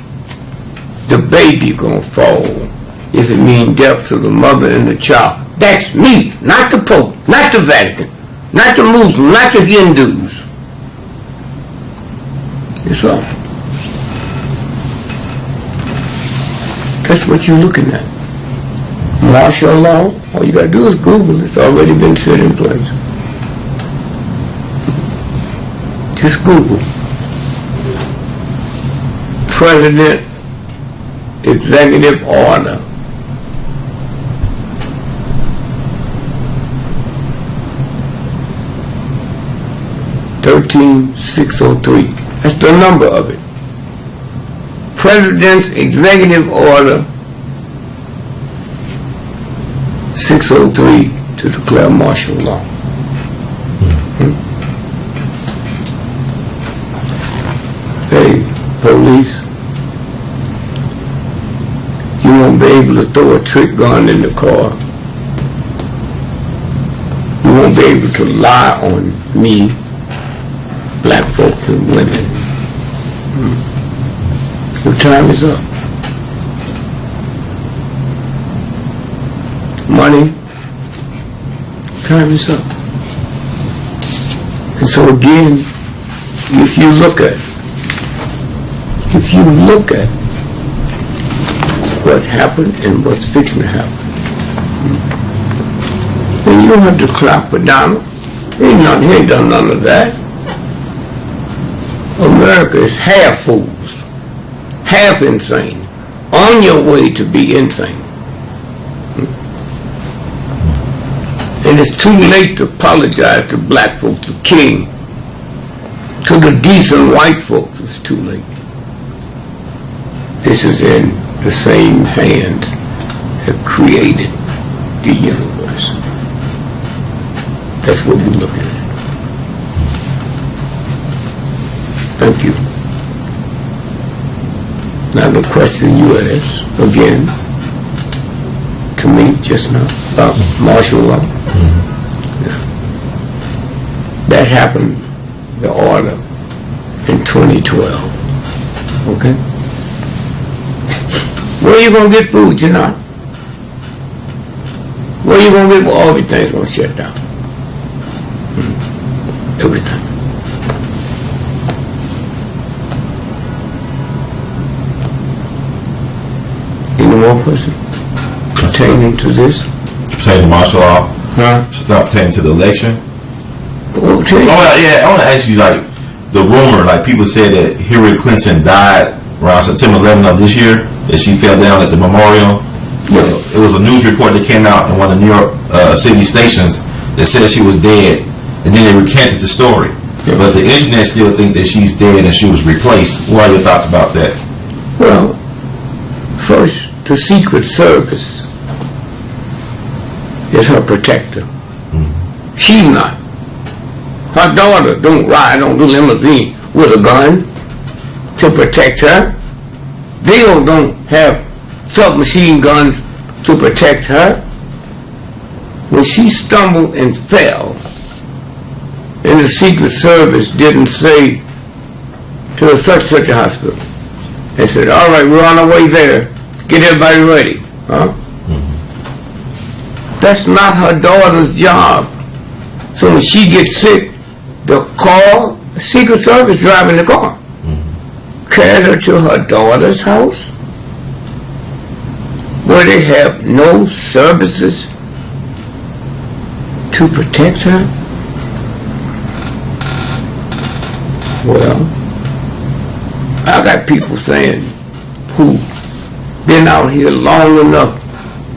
the baby gonna fall. If it means death to the mother and the child. That's me, not the Pope, not the Vatican, not the Muslims, not the Hindus. It's all. That's what you're looking at. Martial law, all you gotta do is Google. It's already been set in place. Just Google. President Executive Order. $13,603. That's the number of it. President's Executive Order 603 to declare martial law. Hey, police, you won't be able to throw a trick gun in the car. You won't be able to lie on me, black folks and women. Your time is up. Money, time is up. And so again, if you look at what happened and what's fixing to happen, then you don't have to clap for Donald. He ain't done none of that. America is half fools, half insane, on your way to be insane. And it's too late to apologize to black folks, to King, to the decent white folks. It's too late. This is in the same hands that created the universe. That's what we're looking at. Thank you. Now the question you asked, again, to me just now, about martial law. That happened, the order, in 2012. Okay? Where you gonna get food? You're not. Where you gonna get? Well, everything's gonna shut down. Everything. Any more questions pertaining to this?
Pertaining to martial law?
Huh?
Not pertaining to the election?
Well,
I want to ask you, like, the rumor, like, people said that Hillary Clinton died around September 11th of this year, that she fell down at the memorial.
Yeah.
It was a news report that came out in one of the New York City stations that said she was dead, and then they recanted the story.
Yeah.
But the internet still think that she's dead and she was replaced. What are your thoughts about that?
Well, first, the Secret Service is her protector. She's not. Her daughter don't ride on the limousine with a gun to protect her. They don't have submachine guns to protect her. When she stumbled and fell, and the Secret Service didn't say to such a hospital, they said, all right, we're on our way there. Get everybody ready. Huh? That's not her daughter's job. So when she gets sick, the Secret Service driving the car, carried her to her daughter's house, where they have no services to protect her. Well, I got people saying who been out here long enough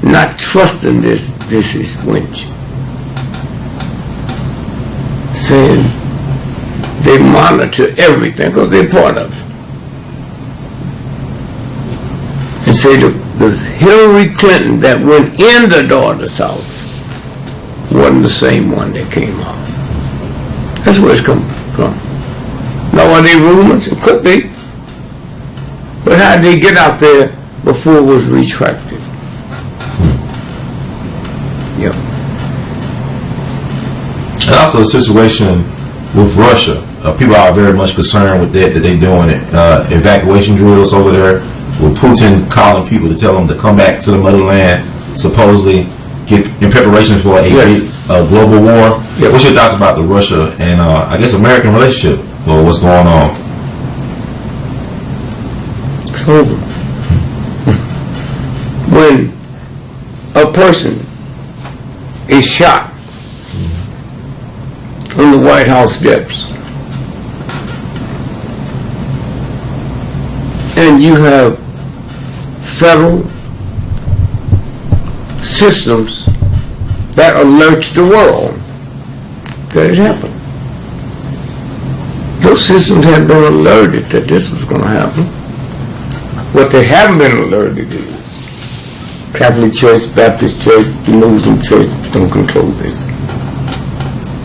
not trusting this is winch, saying they monitor everything because they're part of it, and say the Hillary Clinton that went in the daughter's house wasn't the same one that came out. That's where it's come from. Now, are they rumors? It could be. But how did they get out there before it was retracted? Yep.
And also the situation with Russia. People are very much concerned with that they're doing evacuation drills over there, with Putin calling people to tell them to come back to the motherland, supposedly get in preparation for a big global war.
Yep.
What's your thoughts about the Russia and I guess American relationship, or what's going on?
It's over. When a person is shot on the White House steps, and you have federal systems that alerts the world that it happened. Those systems have been alerted that this was going to happen. What they haven't been alerted is Catholic Church, Baptist Church, the Muslim Church don't control this.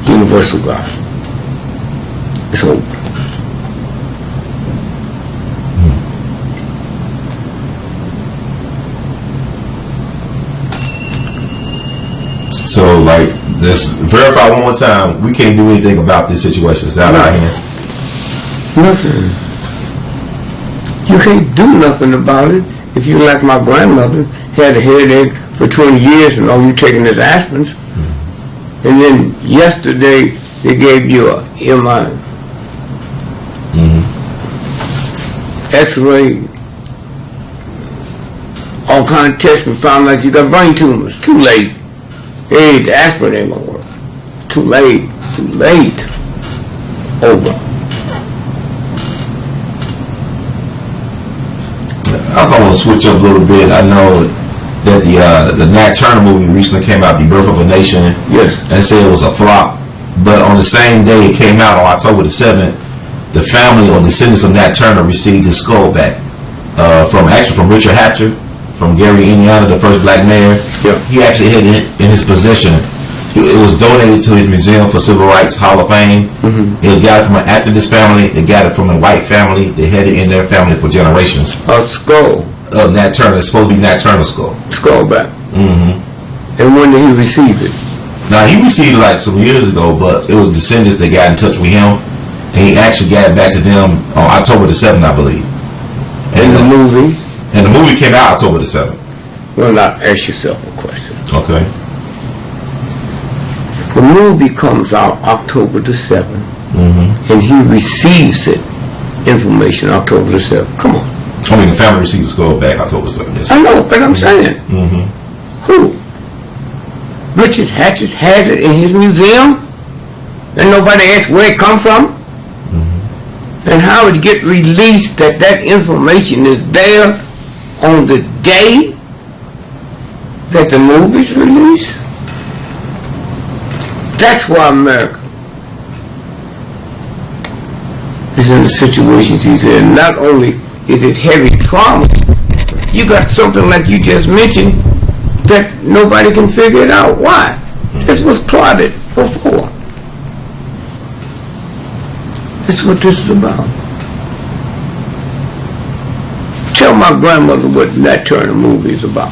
Universal God. It's over.
So, like, let's verify one more time. We can't do anything about this situation. It's out of our hands.
Nothing. You can't do nothing about it. If you like my grandmother, had a headache for 20 years and all you taking is aspirins, and then yesterday they gave you a MRI, X-ray, all kind of tests, and found out you got brain tumors. Too late. Hey, the aspirin ain't gonna work. Too late. Too late. Over.
I also want to switch up a little bit. I know that the Nat Turner movie recently came out, The Birth of a Nation.
Yes.
And they said it was a flop. But on the same day it came out, on October the 7th, the family or descendants of Nat Turner received his skull back from Richard Hatcher, from Gary, Indiana, the first black mayor.
Yeah.
He actually had it in his possession. It was donated to his Museum for Civil Rights Hall of Fame. It was got it from an activist family. They got it from a white family. They had it in their family for generations.
A skull.
Of Nat Turner. It's supposed to be Nat Turner's skull.
Skull back. And when did he receive it?
Now, he received it like some years ago, but it was descendants that got in touch with him, and he actually got it back to them on October the 7th, I believe.
And the movie?
And the movie came out October the 7th.
Well, now ask yourself a question.
Okay.
The movie comes out October the 7th, and he receives it, information October the 7th. Come on.
I mean, the family received the skull back October 7th. Yes.
I know, but I'm saying, who? Richard Hatcher had it in his museum, and nobody asked where it come from? And how it get released that information is there on the day that the movie's released? That's why America is in the situations he's in. Not only is it heavy trauma, you got something like you just mentioned that nobody can figure it out. Why? This was plotted before. That's what this is about. Tell my grandmother what Nat Turner movie is about.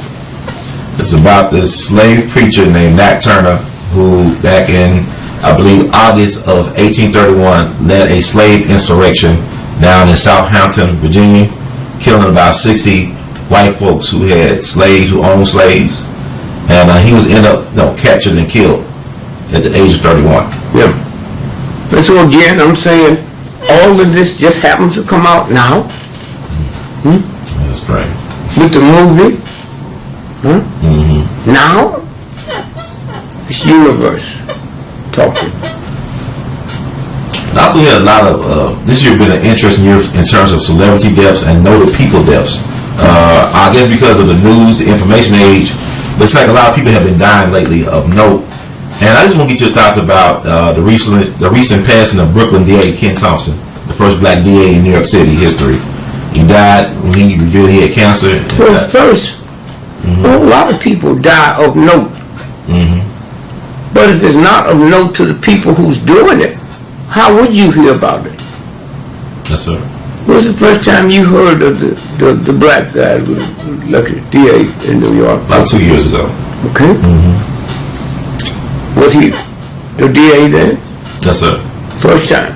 It's about this slave preacher named Nat Turner who back in, I believe, August of 1831 led a slave insurrection down in Southampton, Virginia, killing about 60 white folks who had slaves, who owned slaves. And he was ended up captured and killed at the age of 31.
Yeah. And so again, I'm saying all of this just happens to come out now.
That's strange.
With the movie. Now, it's universe talking.
And also, we had a lot of this year been an interesting year in terms of celebrity deaths and noted people deaths. I guess because of the news, the information age, looks like a lot of people have been dying lately of note. And I just want to get your thoughts about the recent passing of Brooklyn DA Ken Thompson, the first black DA in New York City history. He died when he revealed he had cancer.
Well, first, a lot of people die of note. But if it's not of note to the people who's doing it, how would you hear about it?
Yes, sir.
When's the first time you heard of the black guy who was elected DA in New York?
About 2 years ago.
Okay. Was he the DA then?
Yes, sir.
First time.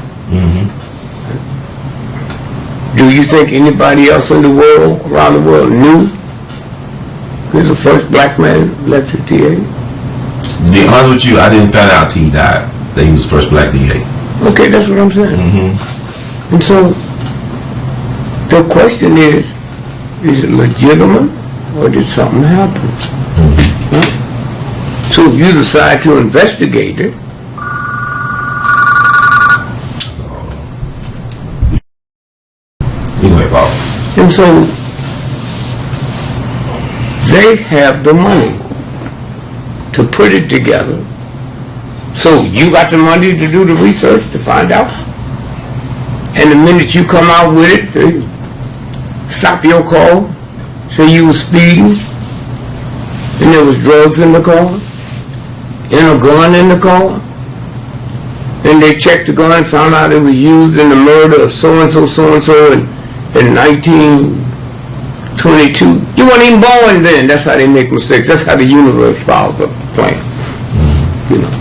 Do you think anybody else in the world, around the world, knew he was the first black man elected DA?
To be honest with you, I didn't find out till he died that he was the first black DA.
Okay, that's what I'm saying. And so the question is it legitimate or did something happen? So if you decide to investigate it, and so they have the money to put it together. So you got the money to do the research to find out. And the minute you come out with it, they stop your car, say you were speeding, and there was drugs in the car, and a gun in the car, and they checked the gun and found out it was used in the murder of so-and-so, so-and-so in 1922. You weren't even born then. That's how they make mistakes. That's how the universe follows the plan. You know.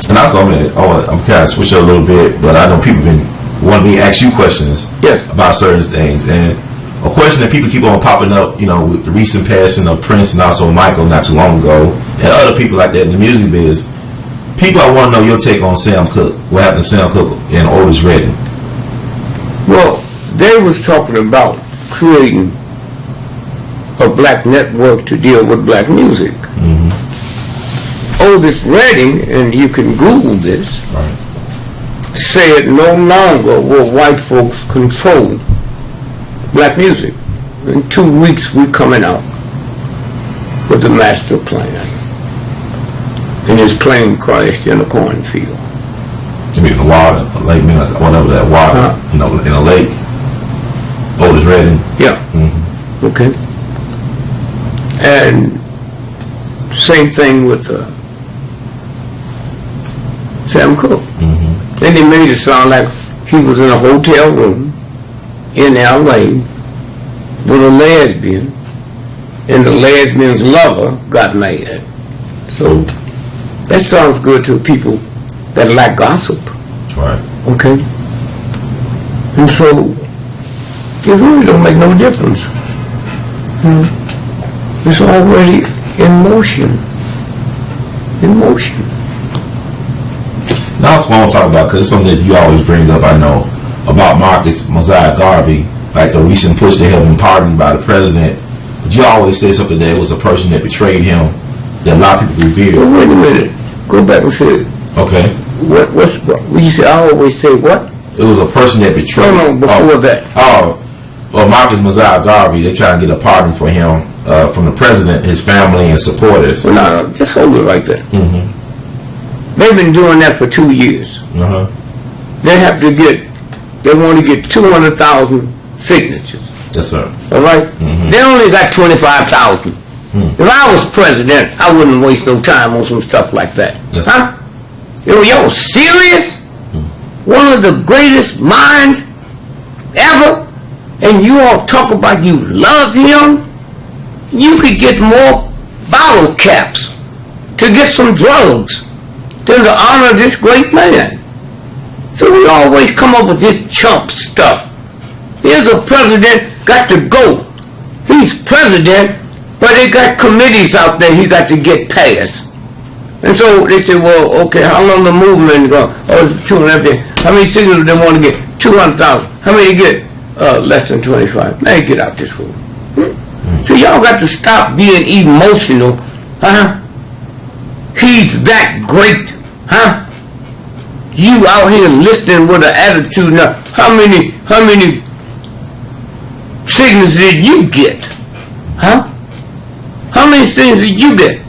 And also, I'm kind of switching a little bit, but I know people been wanting me to ask you questions about certain things. And a question that people keep on popping up, with the recent passing of Prince and also Michael not too long ago, and other people like that in the music biz, people, I want to know your take on Sam Cooke. What happened to Sam Cooke and Otis Redding?
Well, they was talking about creating a black network to deal with black music. Otis Redding, and you can Google this, said no longer will white folks control black music. In 2 weeks we're coming out with the master plan. And his plane crashed in a cornfield.
You mean the water, a lake, whatever that water, in a lake. Otis Redding.
Yeah. Okay. And same thing with Sam Cooke. Then they made it sound like he was in a hotel room in L.A. with a lesbian, and the lesbian's lover got mad. So that sounds good to people that like gossip.
Right.
Okay. And so it really don't make no difference. It's already in motion. In motion.
Now that's what I want to talk about, because it's something that you always bring up, I know, about Marcus Mosiah Garvey, like the recent push to have him pardoned by the president. But you always say something that it was a person that betrayed him, that a lot of people revered.
Well, wait a minute. Go back and say it.
Okay.
What you say? I always say what?
It was a person that betrayed.
No, before that.
Well, Marcus Mosiah Garvey, they try to get a pardon for him from the president, his family, and supporters.
Well, no, just hold it right there. They've been doing that for 2 years. They have to get they want to get 200,000 signatures.
Yes, sir.
All right? They only got 25,000. If I was president, I wouldn't waste no time on some stuff like that.
Yes,
huh? Y'all serious? One of the greatest minds ever, and you all talk about you love him? You could get more bottle caps to get some drugs than to honor this great man. So we always come up with this chump stuff. Here's a president got to go. He's president, but they got committees out there he got to get passed. And so they say, well, okay, how long the movement going? Oh, it's 250. How many signatures they want to get? 200,000. How many get? Less than 25. Man, get out this room. So y'all got to stop being emotional. Huh? He's that great. Huh? You out here listening with an attitude now. How many signatures did you get? Huh? How many signatures did you get?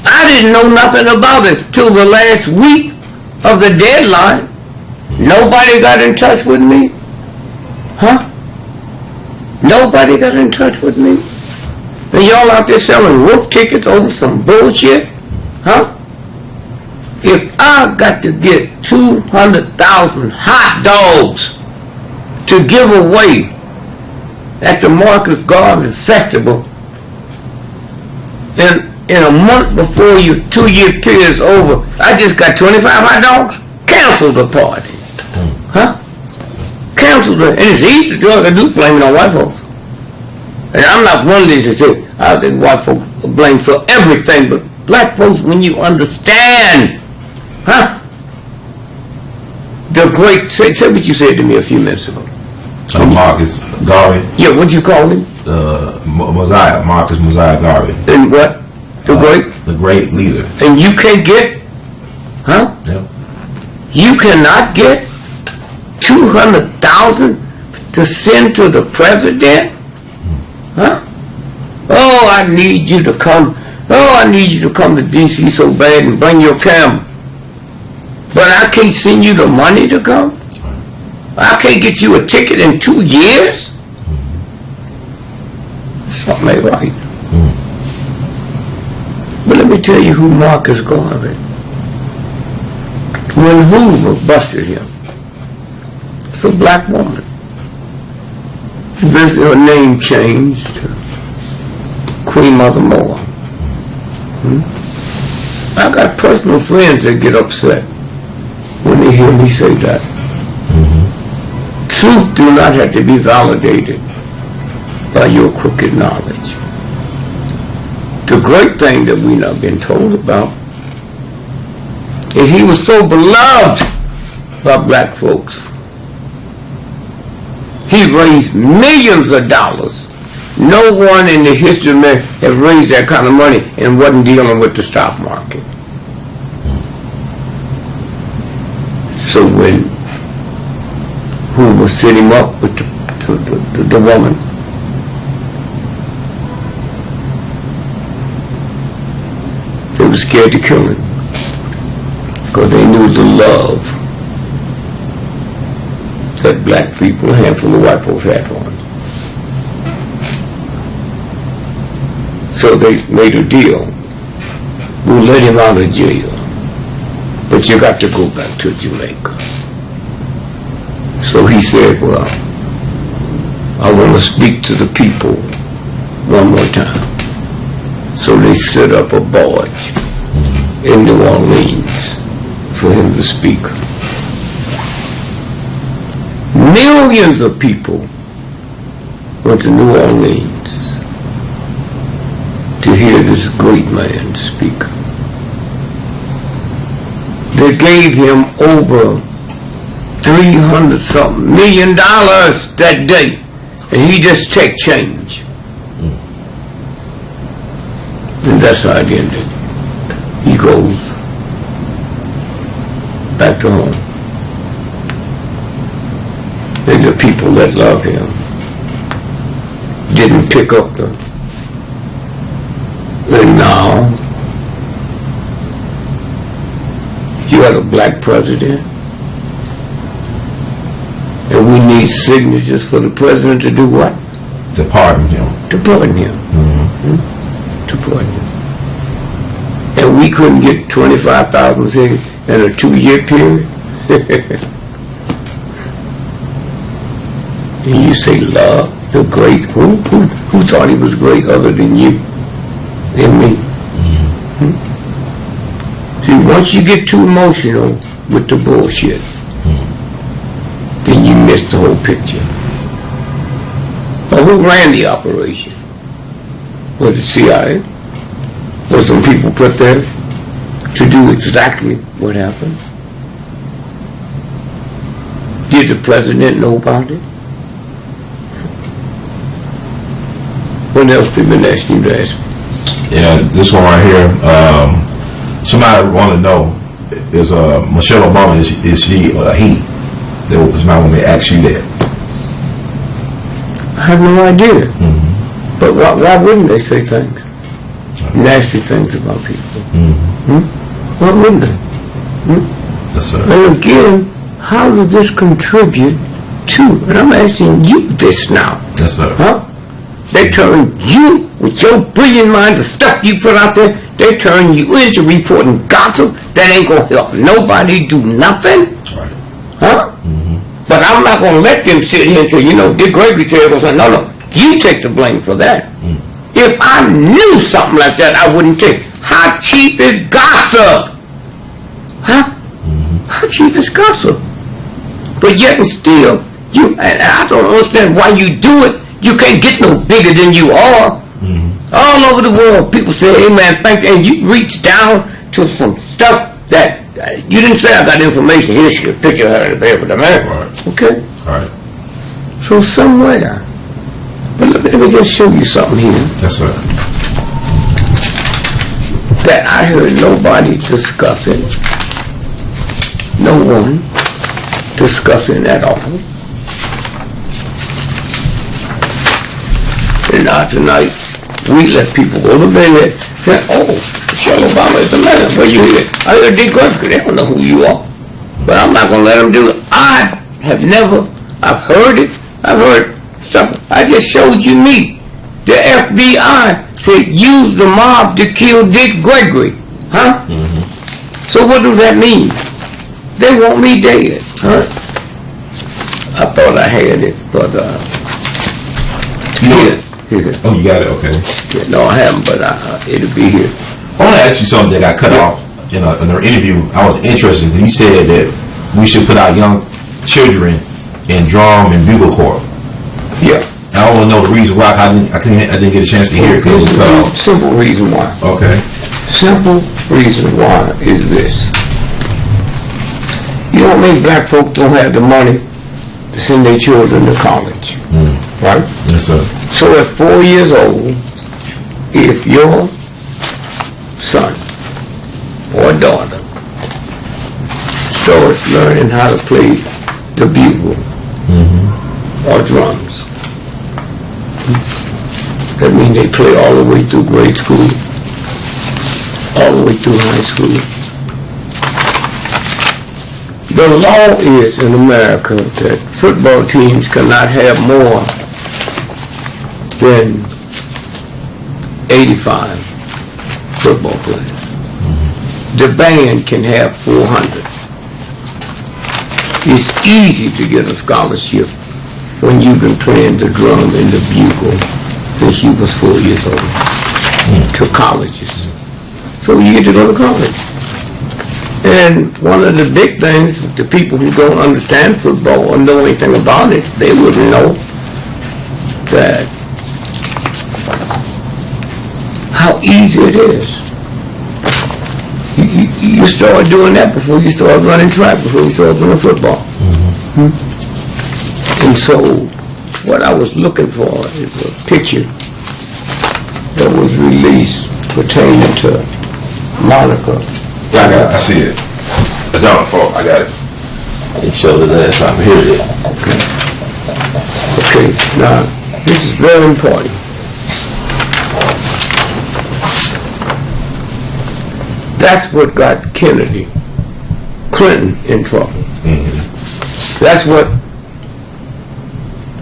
I didn't know nothing about it till the last week of the deadline. Nobody got in touch with me. Huh? Nobody got in touch with me. And y'all out there selling wolf tickets over some bullshit? Huh? If I got to get 200,000 hot dogs to give away at the Marcus Garden Festival, and in a month before your 2-year period is over, I just got 25 hot dogs, cancel the party. Huh? Cancel it. And it's easy to do. I do blame it on white folks. And I'm not one of these to say, I think white folks are blamed for everything, but black folks, when you understand, huh? The great, say what you said to me a few minutes ago.
Marcus Garvey.
Yeah, what'd you call him?
Marcus Mosiah Garvey.
And what?
The great leader.
And you can't get, huh?
Yep.
You cannot get 200,000 to send to the president? Huh? Oh, I need you to come. Oh, I need you to come to D.C. so bad and bring your camera. But I can't send you the money to come? I can't get you a ticket in 2 years? Something ain't right. But let me tell you who Marcus Garvey. When Hoover busted him, it's a black woman. Eventually her name changed to Queen Mother Moore. I got personal friends that get upset when they hear me say that. Truth do not have to be validated by your crooked knowledge. The great thing that we not been told about is he was so beloved by black folks. He raised millions of dollars. No one in the history of America has raised that kind of money and wasn't dealing with the stock market. So when Hoover set him up with the woman, they were scared to kill him because they knew the love that black people, a handful of white folks had for him. So they made a deal. We'll let him out of jail, but you got to go back to Jamaica. So he said, well, I want to speak to the people one more time. So they set up a barge in New Orleans for him to speak. Millions of people went to New Orleans to hear this great man speak. They gave him over $300-something million that day, and he just take change. And that's how it ended. He goes back to home. And the people that love him didn't pick up the. And now you got a black president And we need signatures for the president to do what?
To pardon him.
To pardon him. To pardon him. And we couldn't get 25,000 signatures in a 2-year period. And you say, love the great. Who thought he was great other than you and me? See, once you get too emotional with the bullshit, then you miss the whole picture. But who ran the operation? Was it CIA? Was some people put there to do exactly what happened? Did the president know about it? What else have been asking you to ask me?
Yeah, this one right here. Somebody want to know: is Michelle Obama is she a he? That was my want me to ask you that.
I have no idea. But why wouldn't they say things? Nasty things about people. Why wouldn't they?
Yes, sir.
And again, how did this contribute to? And I'm asking you this now.
Yes, sir.
Huh? They turn you, with your brilliant mind, the stuff you put out there, they turn you into reporting gossip that ain't gonna help nobody do nothing.
Right.
Huh? But I'm not gonna let them sit here and say, GREgory said, no, you take the blame for that. If I knew something like that, I wouldn't take. How cheap is gossip? Huh? How cheap is gossip? But yet and still, and I don't understand why you do it. You can't get no bigger than you are. All over the world, people say, hey man, thank you. And you reach down to some stuff that you didn't say I got information. Here's your picture of her in the paper, man.
Right.
Okay?
All right.
So somewhere, but let me just show you something here
Yes, sir.
that I heard nobody discussing. No one discussing at all. And now tonight, we let people go to bed say, oh, Michelle Obama is a man. Where you hear? I heard GREgory. They don't know who you are. But I'm not going to let them do it. I've heard it. I've heard something. I just showed you me. The FBI said use the mob to kill GREgory. Huh? So what does that mean? They want me dead. Huh? I thought I had it, but here.
Oh, you got it. Okay.
Yeah, no, I haven't, but it'll be here.
I want to ask you something that got cut off in an interview. I was interested because you said that we should put our young children in drum and bugle corps.
Yeah.
I want to know the reason why. I didn't get a chance to hear it because it was cut off.
Simple reason why.
Okay.
Simple reason why is this. You know how many black folk don't have the money to send their children to college? Right?
Yes, sir.
So at 4 years old, if your son or daughter starts learning how to play the bugle or drums, that means they play all the way through grade school, all the way through high school. The law is in America that football teams cannot have more than 85 football players. The band can have 400. It's easy to get a scholarship when you've been playing the drum and the bugle since you was 4 years old to colleges. So you get to go to college. And one of the big things, the people who don't understand football or know anything about it, they wouldn't know that how easy it is. You start doing that before you start running track, before you start running football. And so what I was looking for is a picture that was released pertaining to Monica.
Yeah, I see it. It's down the floor. I got it. I didn't show it last time. Here it is.
Okay, now this is very important. That's what got Clinton in trouble. That's what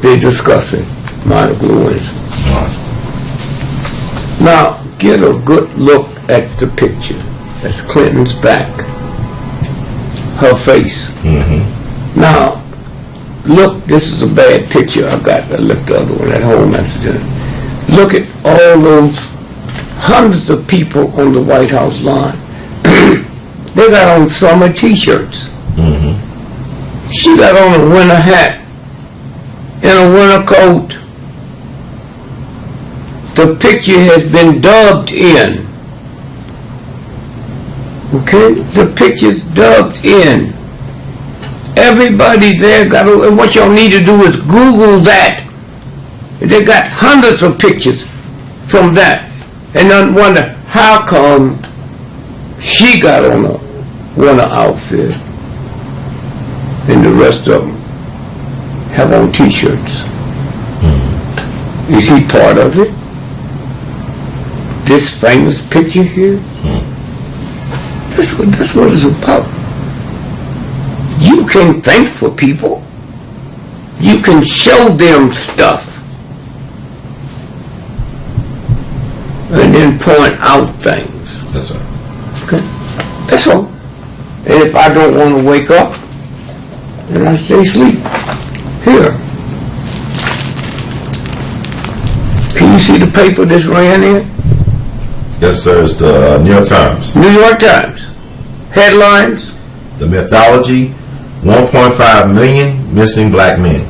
they're discussing Monica Lewinsky. Now, get a good look at the picture. That's Clinton's back. Her face. Now, look, this is a bad picture I got. I left the other one at home yesterday. Look at all those hundreds of people on the White House lawn. They got on summer t-shirts. She got on a winter hat and a winter coat. The picture has been dubbed in. Okay? The picture's dubbed in. Everybody there got, and what y'all need to do is Google that. They got hundreds of pictures from that. And then wonder, how come she got on a winter outfit and the rest of them have on t-shirts? Is he part of it? This famous picture here? That's what it's about. You can think for people. You can show them stuff. And then point out things.
Yes, sir.
Okay? That's all. And if I don't want to wake up, then I stay asleep. Here. Can you see the paper that's ran in?
Yes, sir. It's the New York Times.
New York Times. Headlines.
The mythology, 1.5 million missing black men.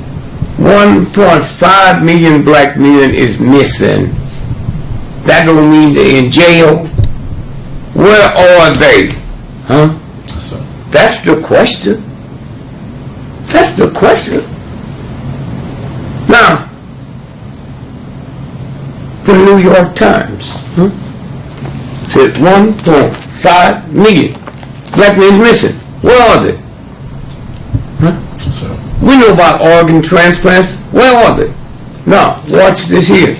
1.5 million black men is missing. That don't mean they're in jail. Where are they? Huh?
Yes, sir.
That's the question. That's the question. Now, the New York Times said 1.5 million black men missing. Where are they?
Yes, sir.
We know about organ transplants. Where are they? Now, watch this here.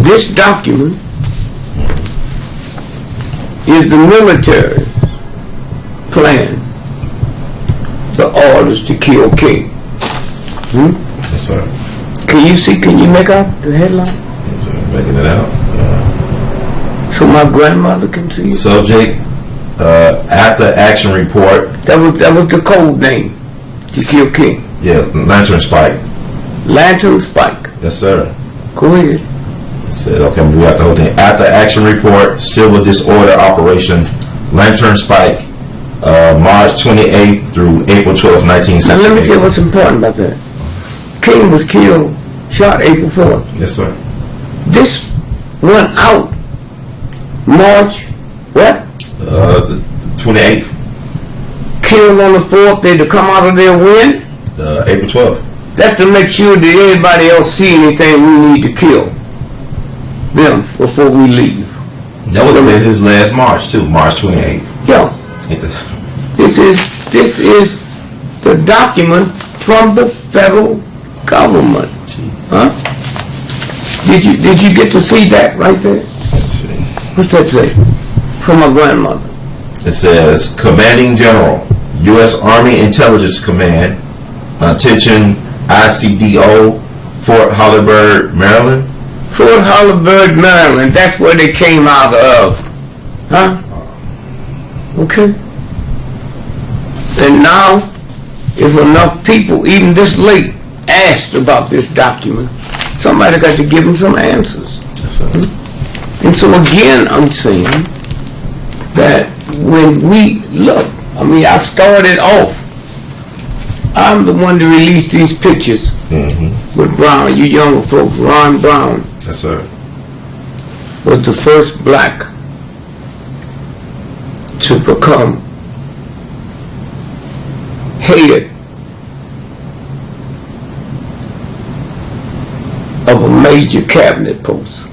This document is the military plan, the orders to kill King.
Yes, sir.
Can you see, can you make out the headline?
Yes, sir. Making it out.
So my grandmother can see it?
Subject, after action report.
That was the code name to kill King.
Yeah, Lantern Spike.
Lantern Spike.
Yes, sir.
Go ahead.
Said, okay, we got the whole thing. After action report, civil disorder operation, Lantern Spike, March 28th through April 12th, 1968.
Now let me tell you what's important about that. King was killed, shot April 4th.
Yes, sir.
This went out March, what?
The 28th,
Killed on the 4th, they to come out of there when?
April 12th.
That's to make sure that anybody else see anything we need to kill them before we leave.
That was his last march too, March 28th.
Yeah. This is the document from the federal government. Huh? Did you get to see that right there?
Let's see.
What's that say? From my grandmother.
It says, Commanding General, U.S. Army Intelligence Command, attention ICDO, Fort Hollyburg, Maryland.
Fort Hollyburg, Maryland. That's where they came out of. Huh? Okay. And now, if enough people, even this late, asked about this document, somebody got to give them some answers.
Yes, sir.
And so again, I'm saying that when we look, I mean, I started off, I'm the one to release these pictures with Brown, you younger folks. Ron Brown
Yes, sir.
was the first black to become head of a major cabinet post.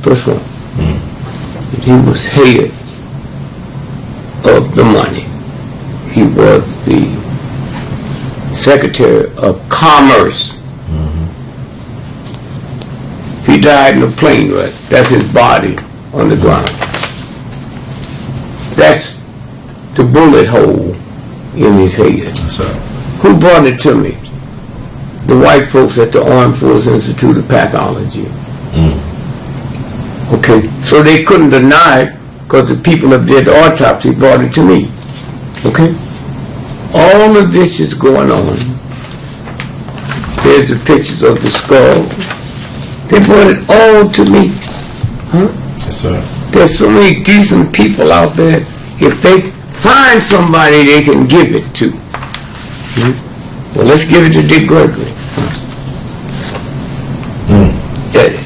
First one. And he was head of the money. He was the Secretary of Commerce. He died in a plane wreck. That's his body on the ground. That's the bullet hole in his head.
Yes, sir.
Who brought it to me? the white folks at the Armed Forces Institute of Pathology. Okay, so they couldn't deny it because the people that did the autopsy brought it to me. Okay, all of this is going on. There's the pictures of the skull. They brought it all to me. Huh?
Yes, sir.
There's so many decent people out there. If they find somebody they can give it to. Well, let's give it to GREgory.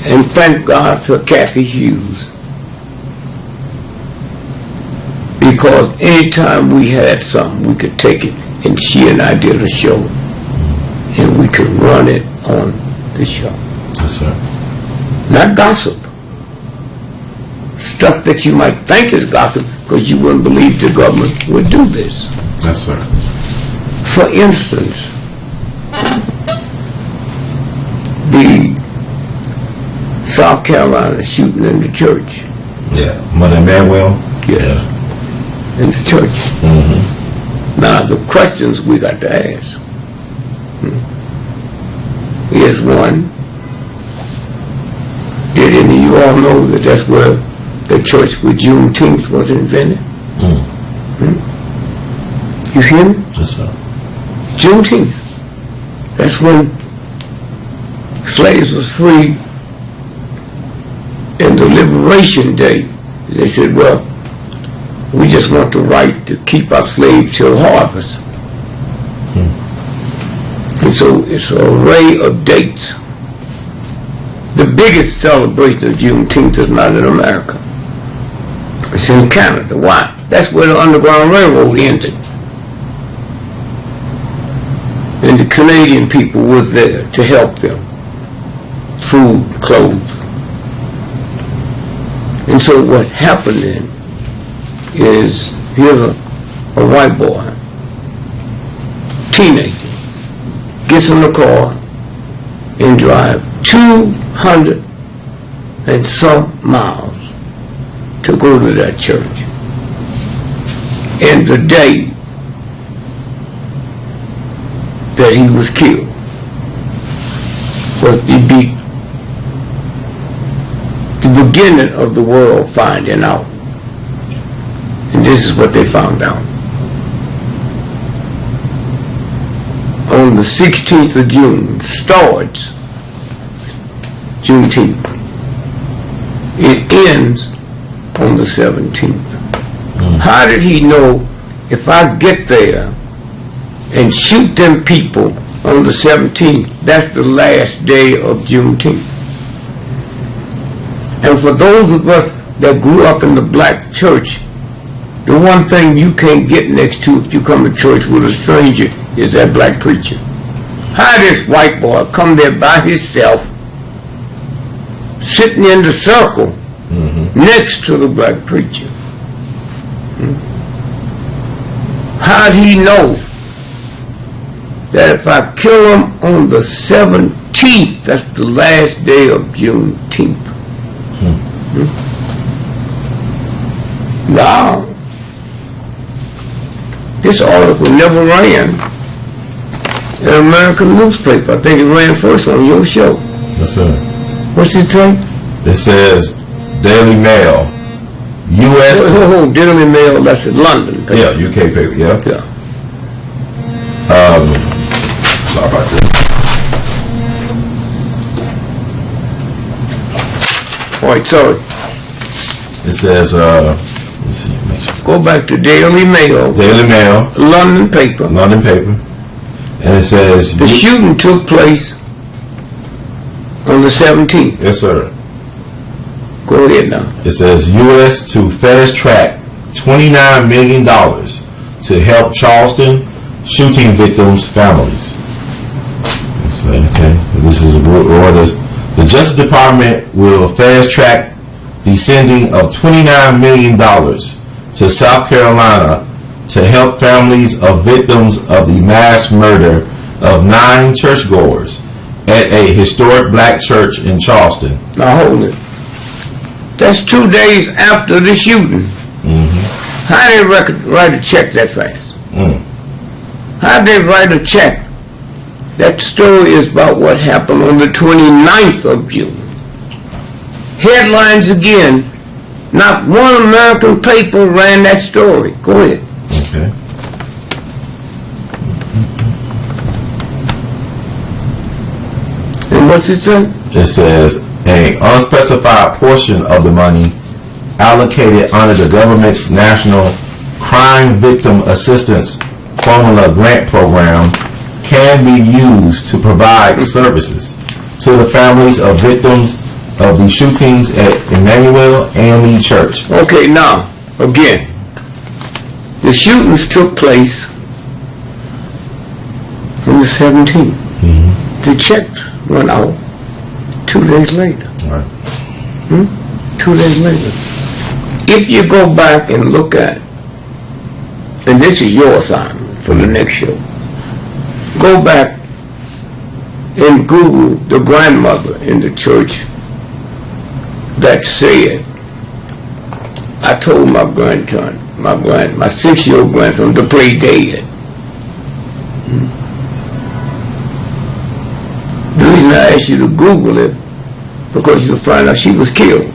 And thank God for Kathy Hughes. Because anytime we had something, we could take it, and she and I did a show, and we could run it on the show.
That's right.
Not gossip. Stuff that you might think is gossip because you wouldn't believe the government would do this.
That's right.
For instance, the South Carolina shooting in the church.
Yeah. Mother Manuel?
Yes. In the church. Now, the questions we got to ask. Here's one. Did any of you all know that that's where the church with Juneteenth was invented? You hear me?
Yes, sir.
Juneteenth. That's when slaves was free. And the Liberation Day, they said, well, we just want the right to keep our slaves till harvest. And so it's an array of dates. The biggest celebration of Juneteenth is not in America. It's in Canada. Why? That's where the Underground Railroad ended. And the Canadian people was there to help them. Food, clothes. And so what happened then is, here's a white boy, teenager, gets in the car and drive 200 and some miles to go to that church. And the day that he was killed was the beginning of the world finding out. And this is what they found out. On the 16th of June starts Juneteenth. It ends on the 17th. How did he know if I get there and shoot them people on the 17th, that's the last day of Juneteenth? And for those of us that grew up in the black church, the one thing you can't get next to if you come to church with a stranger is that black preacher. How this white boy come there by himself, sitting in the circle next to the black preacher? How'd he know that if I kill him on the 17th, that's the last day of Juneteenth? Now, this article never ran in an American newspaper. I think it ran first on your show.
Yes, sir.
What's it say?
It says Daily Mail, U.S.
Daily Mail, that's in London.
Yeah, UK paper, yeah.
Yeah.
Sorry about that.
All right, sorry.
It says, let me see, make sure.
Go back to Daily Mail,
Daily Mail,
London paper.
London paper, and it says
The shooting took place on the 17th.
yes, sir.
Go ahead now.
It says U.S. to fast track $29 million to help Charleston shooting victims' families. Okay, this is Reuters. The Justice Department will fast track the sending of $29 million to South Carolina to help families of victims of the mass murder of 9 churchgoers at a historic black church in Charleston.
Now hold it. That's 2 days after the shooting. How did they write a check that fast? How did they write a check That story is about what happened on the 29th of June. Headlines again. Not one American paper ran that story. Go ahead.
Okay.
And what's it say?
It says an unspecified portion of the money allocated under the government's National Crime Victim Assistance Formula Grant Program can be used to provide services to the families of victims of the shootings at Emmanuel AME Church.
Okay, now, again, the shootings took place on the 17th. The checks went out 2 days later.
Right.
2 days later. If you go back and look at, and this is your assignment for the next show, go back and Google the grandmother in the church that said, I told my grandson, my 6-year-old grandson to play dead. The reason I asked you to Google it, because you'll find out she was killed.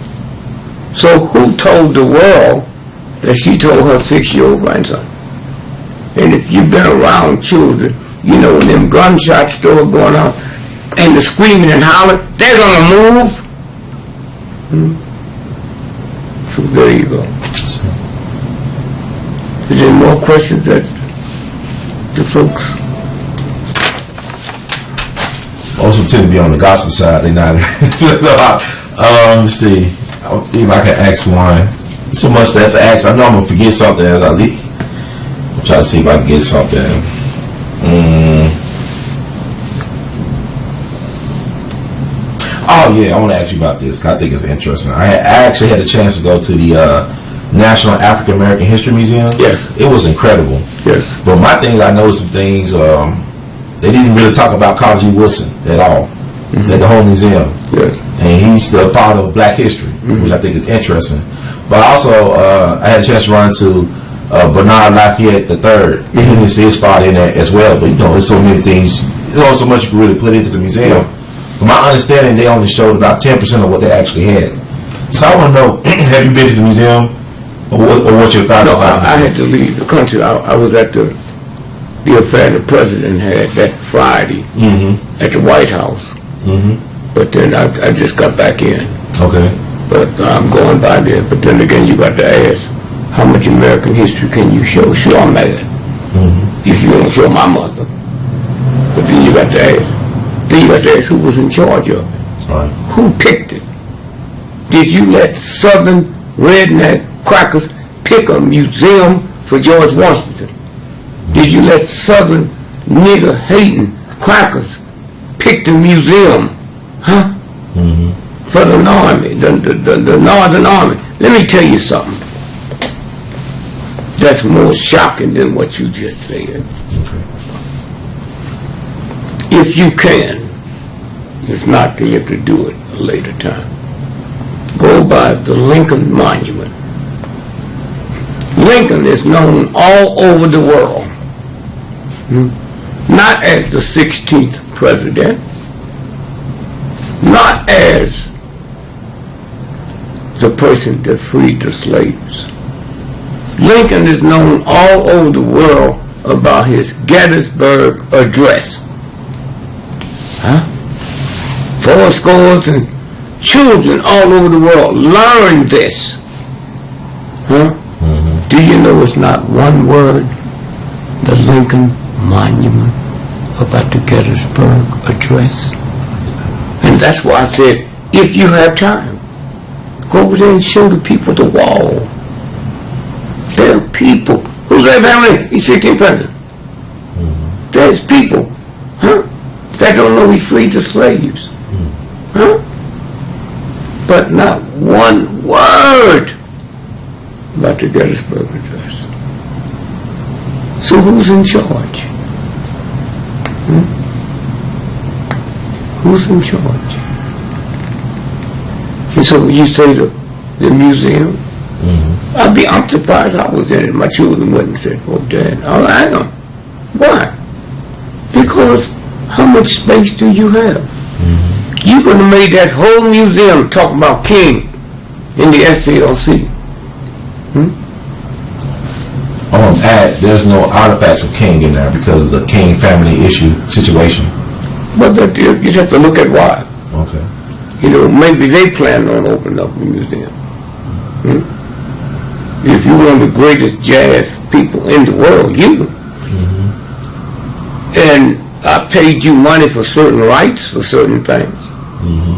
So who told the world that she told her 6-year-old grandson? And if you've been around children, you know when them gunshots start going on and the screaming and hollering, they're gonna move. So there you go. Is there more questions that the folks?
Most of them tend to be on the gospel side. They're not. Let me see. If I can ask one. So much to have to ask. I know I'm going to forget something as I leave. I'm trying to see if I can get something. Oh, yeah. I want to ask you about this because I think it's interesting. I actually had a chance to go to the National African American History Museum.
Yes.
It was incredible.
Yes.
But my thing, I noticed some things. They didn't really talk about Carter G. Woodson at all at the whole museum.
Yes.
And he's the father of Black history, which I think is interesting. But also, I had a chance to run into Bernard Lafayette III, and he didn't see his father in there as well. But you know, there's so many things, there's only so much you can really put into the museum. From my understanding, they only showed about 10% of what they actually had. So I want to know, have you been to the museum, or what your thoughts about it?
I had to leave the country. I was at the affair the president had that Friday at the White House. But then I just got back in.
Okay.
But I'm going by there. But then again, you got to ask, how much American history can you show? Sure, I'm mad. If you don't show my mother. But then you got to ask. Then you got to ask who was in charge of it.
Right.
Who picked it? Did you let Southern redneck crackers pick a museum for George Washington? Did you let Southern nigger hating crackers pick the museum? Huh? For the army, the Northern Army. Let me tell you something. That's more shocking than what you just said.
Okay.
If you can, if not, then you have to do it a later time. Go by the Lincoln Monument. Lincoln is known all over the world. Not as the 16th president, not as the person that freed the slaves. Lincoln is known all over the world about his Gettysburg Address. Fourscore and children all over the world learn this. Do you know it's not one word, the Lincoln Monument, about the Gettysburg Address? And that's why I said, if you have time, go over there and show the people the wall. There are people. Who's Abraham Lincoln? He's 16th president. There's people, that don't know he freed the slaves. But not one word about the Gettysburg Address. So who's in charge? Who's in charge? And so you say the museum. I'm surprised I was in it. My children wouldn't say, "Oh, Dad, I am." Why? Because How much space do you have? You could have made that whole museum talk about King in the SCLC.
There's no artifacts of King in there because of the King family issue situation.
But you just have to look at why.
Okay.
You know, maybe they plan on opening up a museum. If you're one of the greatest jazz people in the world, you. And I paid you money for certain rights, for certain things.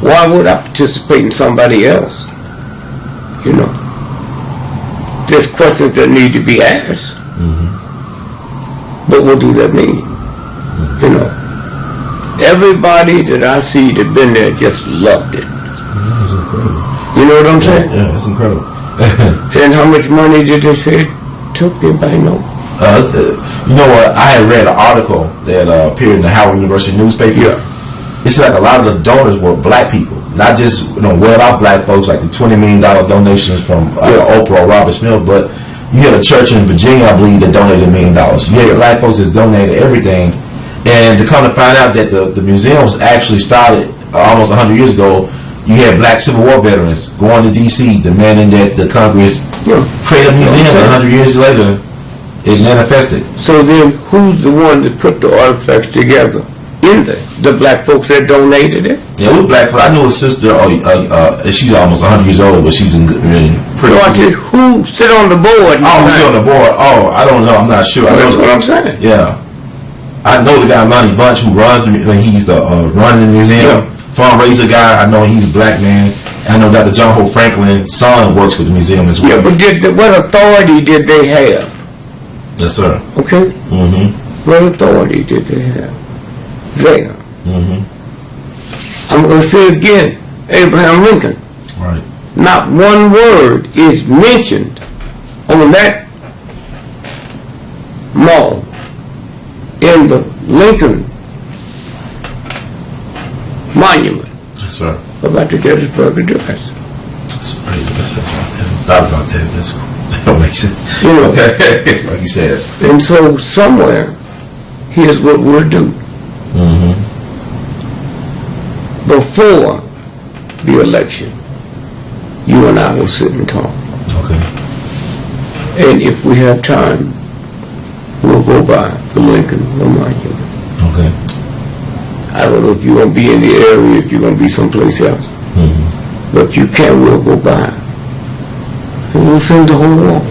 Why would I participate in somebody else? You know, there's questions that need to be asked. But what do that mean? You know, everybody that I see that been there just loved it. You know what I'm saying?
Yeah, it's incredible.
And how much money did they say it took? Anybody know?
You know what? I had read an article that appeared in the Howard University newspaper.
Yeah.
It's like a lot of the donors were black people, not just well-off black folks, like the $20 million donations from Oprah or Robert Smith, but you had a church in Virginia, I believe, that donated $1 million. You had black folks that donated everything, and to come to find out that the museum was actually started almost 100 years ago. You had black Civil War veterans going to D.C. demanding that the Congress create a museum. 100 years later, it manifested.
So then, who's the one that put the artifacts together in there? The black folks that donated it?
Yeah, it was black folks. I knew a sister. She's almost 100 years old, but she's pretty.
No, I said, who sit on the board?
Oh, who sit on the board? Oh, I don't know. I'm not sure.
That's what I'm saying.
Yeah, I know the guy Lonnie Bunch who runs the. He's the running the museum. Fundraiser guy. I know he's a black man. I know Dr. John Hope Franklin's son works with the museum as well.
Yeah, but what authority did they have?
Yes, sir.
Okay. What authority did they have there? I'm going to say again, Abraham Lincoln.
Right.
Not one word is mentioned on that mall in the Lincoln Monument.
Yes, sir.
About the Gettysburg Address.
That's right. I thought about that. That's cool. That don't make sense.
You know,
okay. Like you said.
And so somewhere, here's what we'll do. Before the election, you and I will sit and talk.
Okay.
And if we have time, we'll go by the Lincoln Monument.
Okay.
I don't know if you're going to be in the area, if you're going to be someplace else. But if you can, we'll go by. And we'll film the whole wall.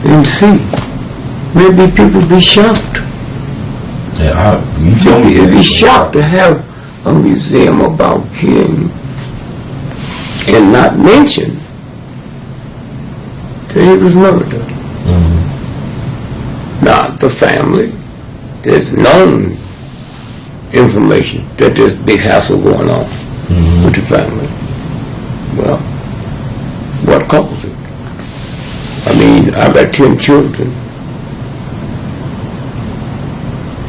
And see. Maybe people be shocked.
Yeah, you told me.
They'd be shocked to have a museum about King and not mention that he was murdered. Now, the family, there's known information that there's big hassle going on with the family. Well, what caused it? I mean, I got 10 children.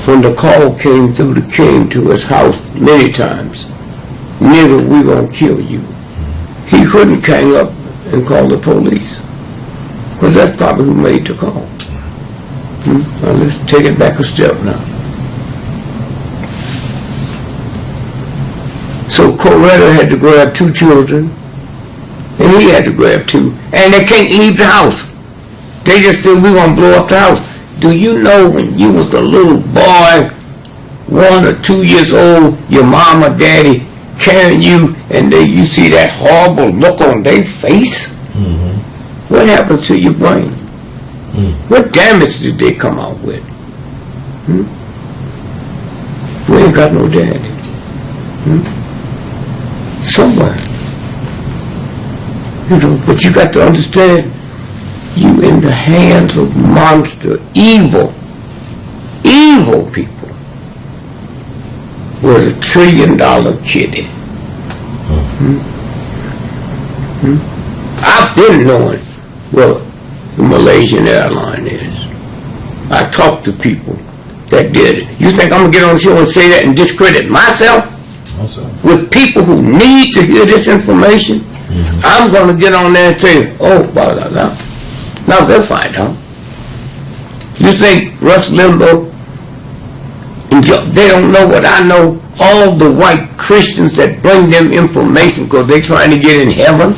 When the call came through the King to his house many times, nigga, we gonna kill you. He couldn't hang up and call the police, because that's probably who made the call. Now let's take it back a step now. So Coretta had to grab 2 children, and he had to grab 2, and they can't leave the house. They just said, we're gonna blow up the house. Do you know when you was a little boy, 1 or 2 years old, your mom or daddy carrying you, and you see that horrible look on their face? What happens to your brain? What damage did they come out with? We ain't got no daddy. Somewhere. You know, but you got to understand, you in the hands of monster, evil people. Was $1 trillion kitty. I've been knowing what the Malaysian airline is. I talked to people that did it. You think I'm going to get on the show and say that and discredit myself? With people who need to hear this information? I'm going to get on there and say, oh, blah, blah, blah. Now they'll find out. You think Russ Limbaugh They don't know what I know. All the white Christians that bring them information because they're trying to get in heaven,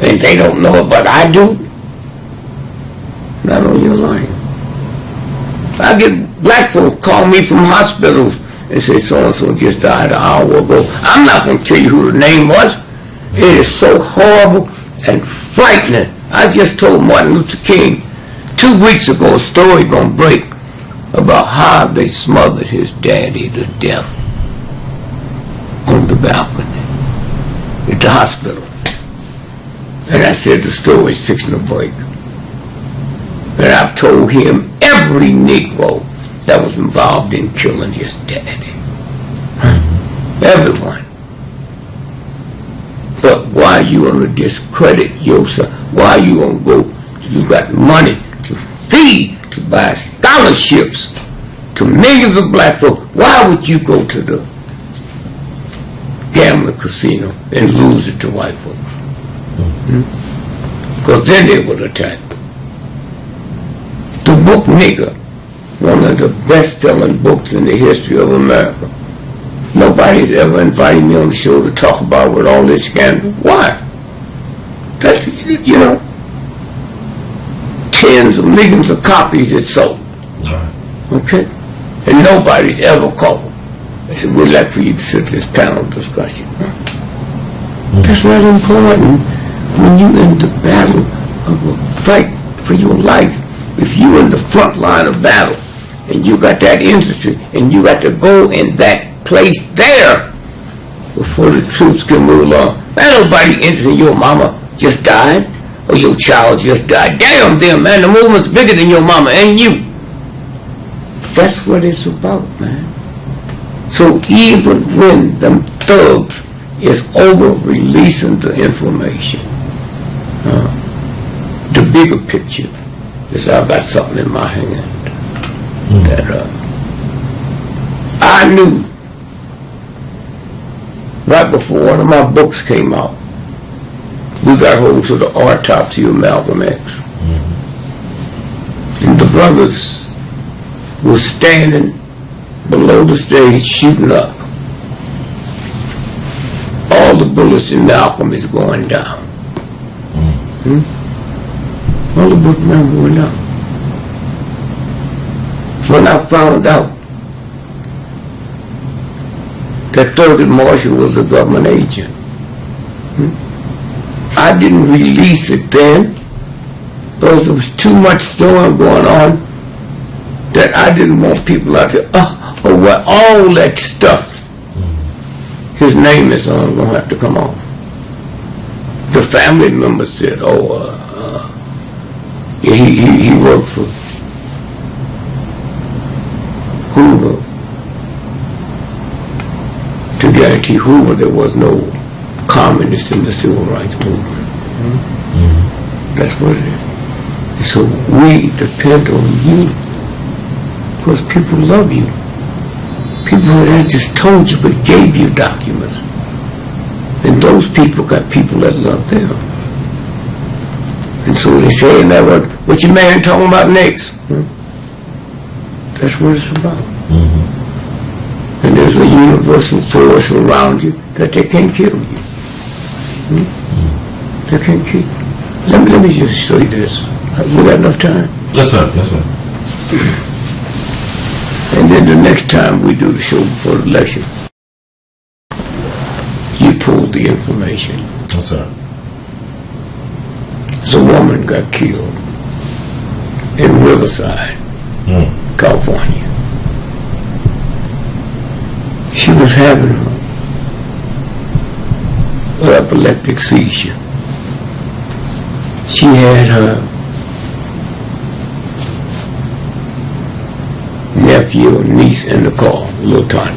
and they don't know it, but I do. Not on your line. I get black folks call me from hospitals and say so-and-so just died an hour ago. I'm not going to tell you who the name was. It is so horrible and frightening. I just told Martin Luther King 2 weeks ago a story going to break about how they smothered his daddy to death on the balcony at the hospital. And I said the story's fixing to break. And I've told him every Negro that was involved in killing his daddy. Everyone. But why you want to discredit yourself? Why you want to go, you got money to feed, to buy scholarships to millions of black folks. Why would you go to the gambling casino and lose it to white folks? Because then they would attack. The book Nigger, one of the best-selling books in the history of America. Nobody's ever invited me on the show to talk about with all this scandal. Why? That's, you know, tens of millions of copies it sold. Okay? And nobody's ever called. I said, we'd like for you to sit this panel discussion. That's not important when you're in the battle of a fight for your life. If you're in the front line of battle and you got that industry and you got to go in that place there before the troops can move along. Ain't nobody interested in your mama just died or your child just died. Damn them, man. The movement's bigger than your mama and you. That's what it's about, man. So even when them thugs is over releasing the information, the bigger picture is I got something in my hand that I knew right before one of my books came out. We got hold to the autopsy of Malcolm X. And the brothers were standing below the stage shooting up. All the bullets in Malcolm is going down. All the book men went up. When I found out that Thurgood Marshall was a government agent, I didn't release it then because there was too much storm going on that I didn't want people out there, well, all that stuff his name is on going to have to come off. The family members said, he worked for Hoover to guarantee Hoover there was no communists in the civil rights movement. That's what it is. So we depend on you because people love you. People that just told you but gave you documents. And those people got people that love them. And so they say in that word, what your man talking about next? That's what it's about. And there's a universal force around you that they can't kill you. They can't kill you. Let me just show you this. We got enough time?
Yes, sir. Yes, sir.
And then the next time we do the show before the election, you pull the information.
Yes, sir.
So a woman got killed in Riverside, California. She was having an epileptic seizure. She had her nephew and niece in the car, little Tony.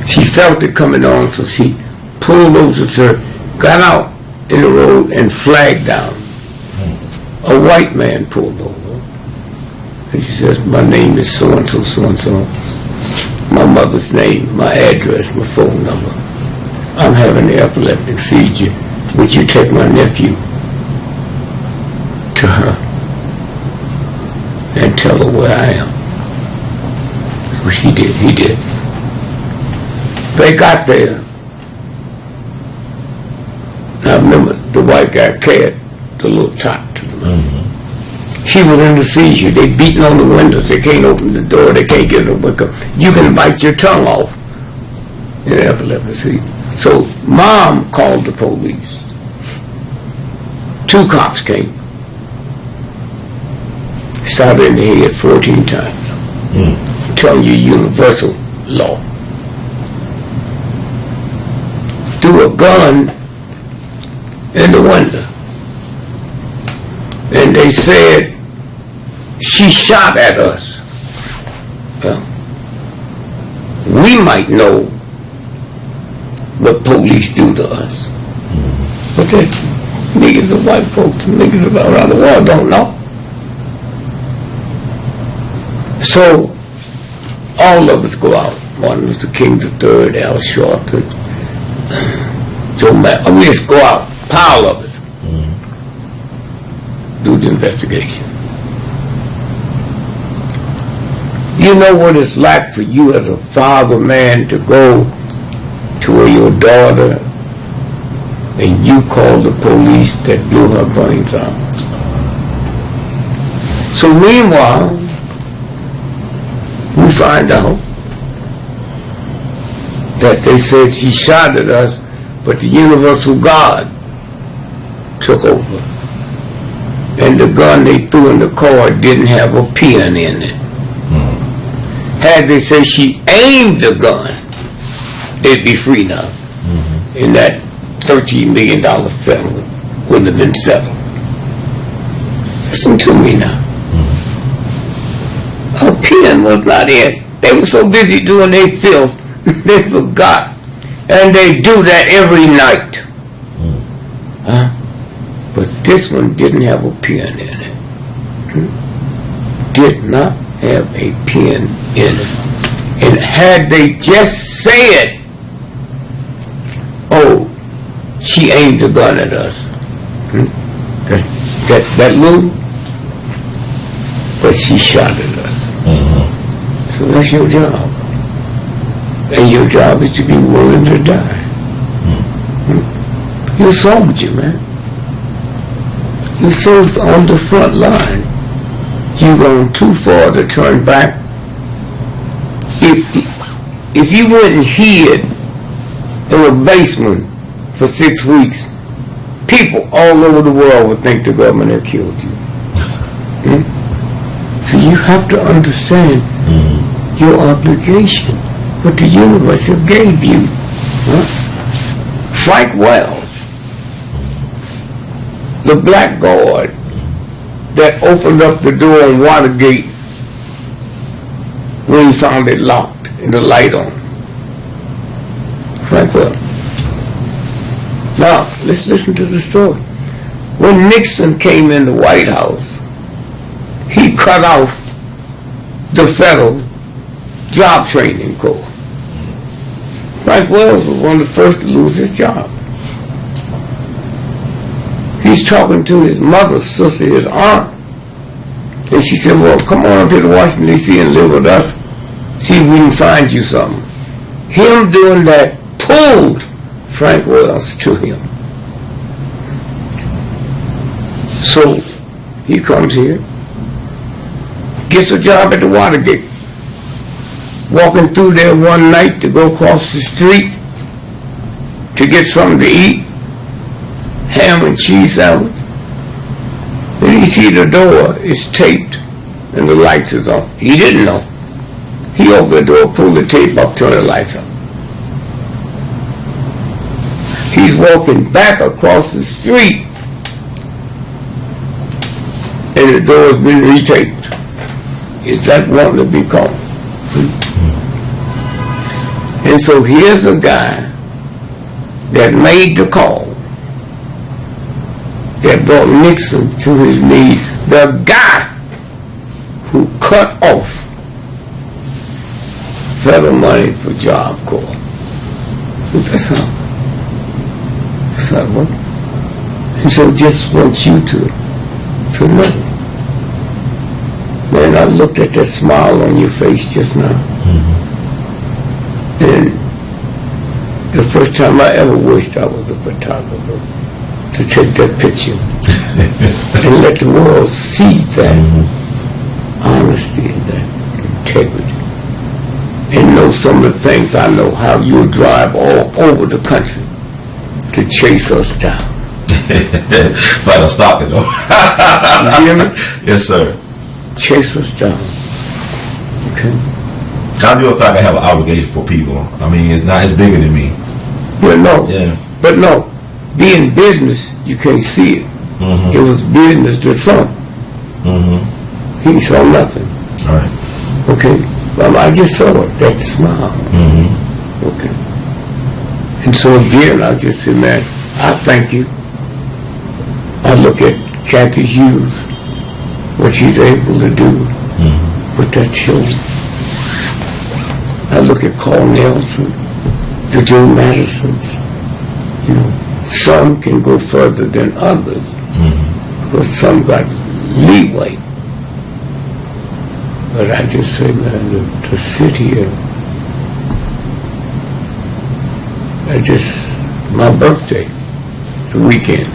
She felt it coming on, so she pulled over to her, got out in the road and flagged down. A white man pulled over. And she says, my name is so-and-so, so-and-so. My mother's name, my address, my phone number. I'm having an epileptic seizure. Would you take my nephew to her and tell her where I am? Which he did. They got there. I remember the white guy carried the little tot to them. She was in the seizure. They beating on the windows. They can't open the door. They can't get her to wake up. You can bite your tongue off in epilepsy. So Mom called the police. 2 cops came. Shot her in the head 14 times. I'm telling you, universal law. Threw a gun in the window. And they said she shot at us. Well, we might know what police do to us. But there's niggas of white folks, niggas around the world don't know. So all of us go out. Martin Luther King III, Al Sharpton, Joe Mack. We just go out, pile of us. Do the investigation. You know what it's like for you as a father, man, to go to where your daughter and you call the police that blew her brains out. So meanwhile, we find out that they said she shot at us, but the universal God took over. And the gun they threw in the car didn't have a pin in it. Had they said she aimed the gun, they'd be free now. And that $13 million settlement wouldn't have been settled. Listen to me now. Her pin was not in. They were so busy doing their filth, they forgot. And they do that every night. But this one didn't have a pin in it. Did not have a pin in it. And had they just said, oh, she aimed a gun at us. That little, but she shot at us. So that's your job. And your job is to be willing to die. You're a soldier, man. You served on the front line. You've gone too far to turn back. If you went and hid in a basement for 6 weeks, people all over the world would think the government had killed you. So you have to understand your obligation, what the universe have gave you. Frank Wells, the black guard that opened up the door on Watergate when he found it locked and the light on. Frank Wells. Now, let's listen to the story. When Nixon came in the White House, he cut off the federal job training corps. Frank Wells was one of the first to lose his job. He's talking to his mother's sister, his aunt. And she said, well, come on up here to Washington, D.C. and live with us. See if we can find you something. Him doing that pulled Frank Wells to him. So he comes here, gets a job at the Watergate. Walking through there one night to go across the street to get something to eat, ham and cheese sandwich. Then you see the door is taped and the lights is on. He didn't know. He opened the door, pulled the tape up, turned the lights on. He's walking back across the street and the door's been retaped. Is that wanting to be caught? And so here's a guy that made the call that brought Nixon to his knees. The guy who cut off federal money for Job Corps. So that's how it works. And so just want you to know. Man, I looked at that smile on your face just now. And the first time I ever wished I was a photographer, to take that picture and let the world see that honesty and that integrity, and know some of the things I know, how you'll drive all over the country to chase us down.
Fight on stalking though.
You hear me?
Yes, sir.
Chase us down. Okay?
I do feel like I have an obligation for people. I mean, it's not, it's bigger than me.
But no.
Yeah.
But no. Being business, you can't see it. It was business to Trump. He saw nothing.
All right.
Okay? Well, I just saw it. That smile. Okay. And so again, I just said, man, I thank you. I look at Kathy Hughes, what she's able to do with that show. I look at Carl Nelson, the Joe Madisons. You know, some can go further than others because some got leeway. But I just say, man, to sit here, my birthday, it's a weekend.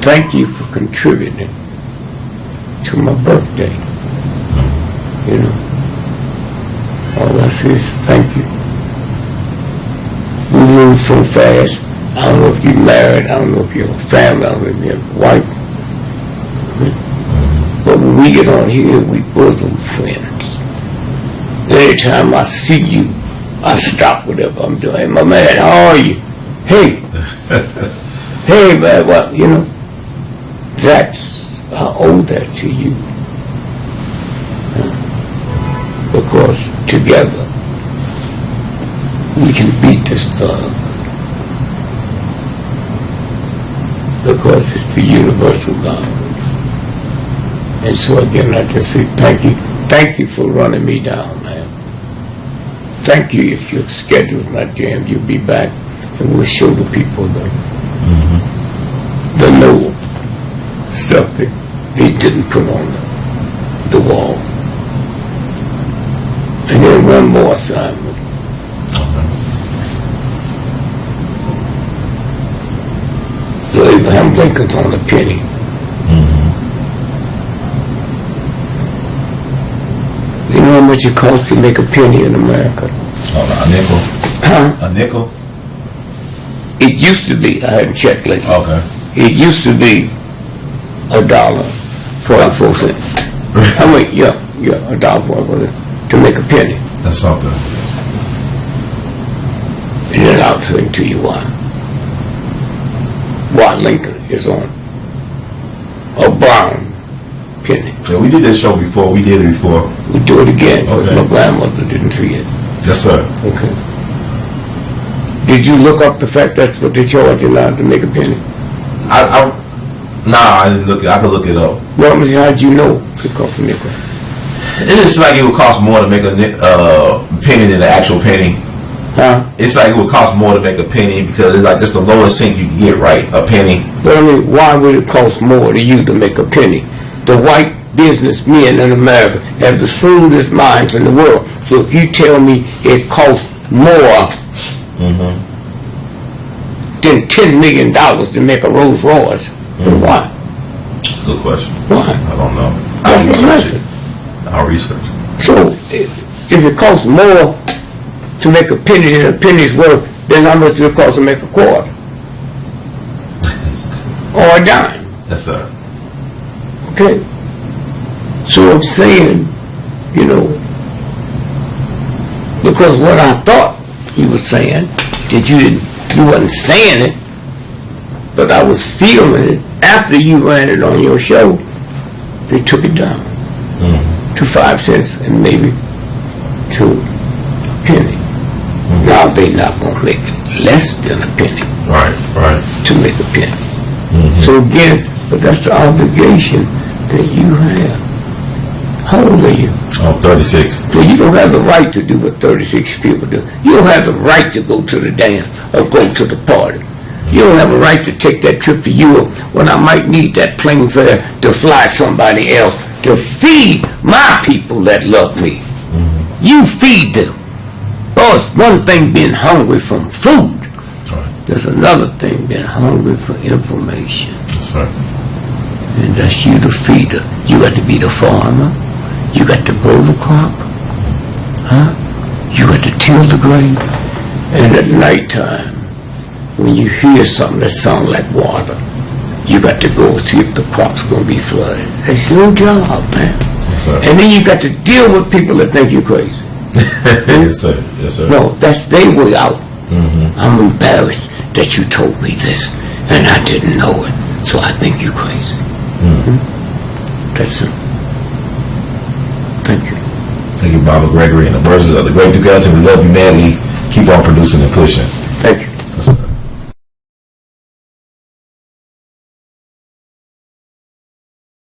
Thank you for contributing to my birthday. You know, all I say is thank you. We move so fast. I don't know if you're married, I don't know if you're a family, I don't know if you're a wife. But when we get on here, we bosom friends. Anytime I see you, I stop whatever I'm doing. Hey, my man, how are you? Hey. Hey, man, what, you know? I owe that to you. Because together, we can beat this thug. Because it's the universal God. And so again, I just say thank you. Thank you for running me down, man. Thank you. If your schedule's not jammed, you'll be back and we'll show the people the new stuff that they didn't put on the wall. And then one more assignment. Abraham Lincoln's on a penny. You know how much it costs to make a penny in America?
A nickel?
Huh?
A nickel?
It used to be, I hadn't checked lately.
Okay.
It used to be $1.44. I mean, yeah, $1.44 to make a penny.
That's something.
And then I'll explain to you why. Why Lincoln is on a brown penny.
Yeah, we did that show before. We did it before.
We do it again because
Okay.
my grandmother didn't see it.
Yes, sir.
Okay. Did you look up the fact that's what they charge you now to make a penny?
Nah, I didn't look. I could look it up.
Well, how'd you know it cost a nickel?
It's like it would cost more to make a penny than the actual penny.
Huh?
It's like it would cost more to make a penny because it's like it's the lowest cent you can get, right? A penny.
But I mean, why would it cost more to you to make a penny? The white businessmen in America have the shrewdest minds in the world. So if you tell me it costs more than $10 million to make a Rolls Royce, then why?
That's a good question.
Why?
I don't know.
That's my message.
I'll research.
So if it costs more to make a penny than a penny's worth, then how much does it cost to make a quarter? Or a dime?
Yes, sir.
Okay? So I'm saying, you know, because what I thought you were saying, that you wasn't saying it, but I was feeling it after you ran it on your show, they took it down to 5 cents and maybe to a penny. Now they're not going to make it less than a penny.
Right.
To make a penny. So again, but that's the obligation that you have. How old are you?
Oh, 36.
Well, you don't have the right to do what 36 people do. You don't have the right to go to the dance or go to the party. You don't have a right to take that trip to Europe when I might need that plane fare to fly somebody else to feed my people that love me. You feed them. it's one thing being hungry from food.
Right.
There's another thing being hungry for information.
That's right.
And that's you to feed it. You got to be the farmer. You got to grow the crop. Huh? You got to till the grain. And at nighttime, when you hear something that sounds like water, you got to go see if the crop's going to be flooded. That's your job, man.
Yes, sir.
And then you got to deal with people that think you're crazy.
Yes, sir. Yes, sir.
No, that's their way out. I'm embarrassed that you told me this, and I didn't know it, so I think you're crazy. That's it. Thank you.
Thank you, Baba Gregory. In the words of the great Duke Ellington, we love you madly. Keep on producing and pushing.
Thank you.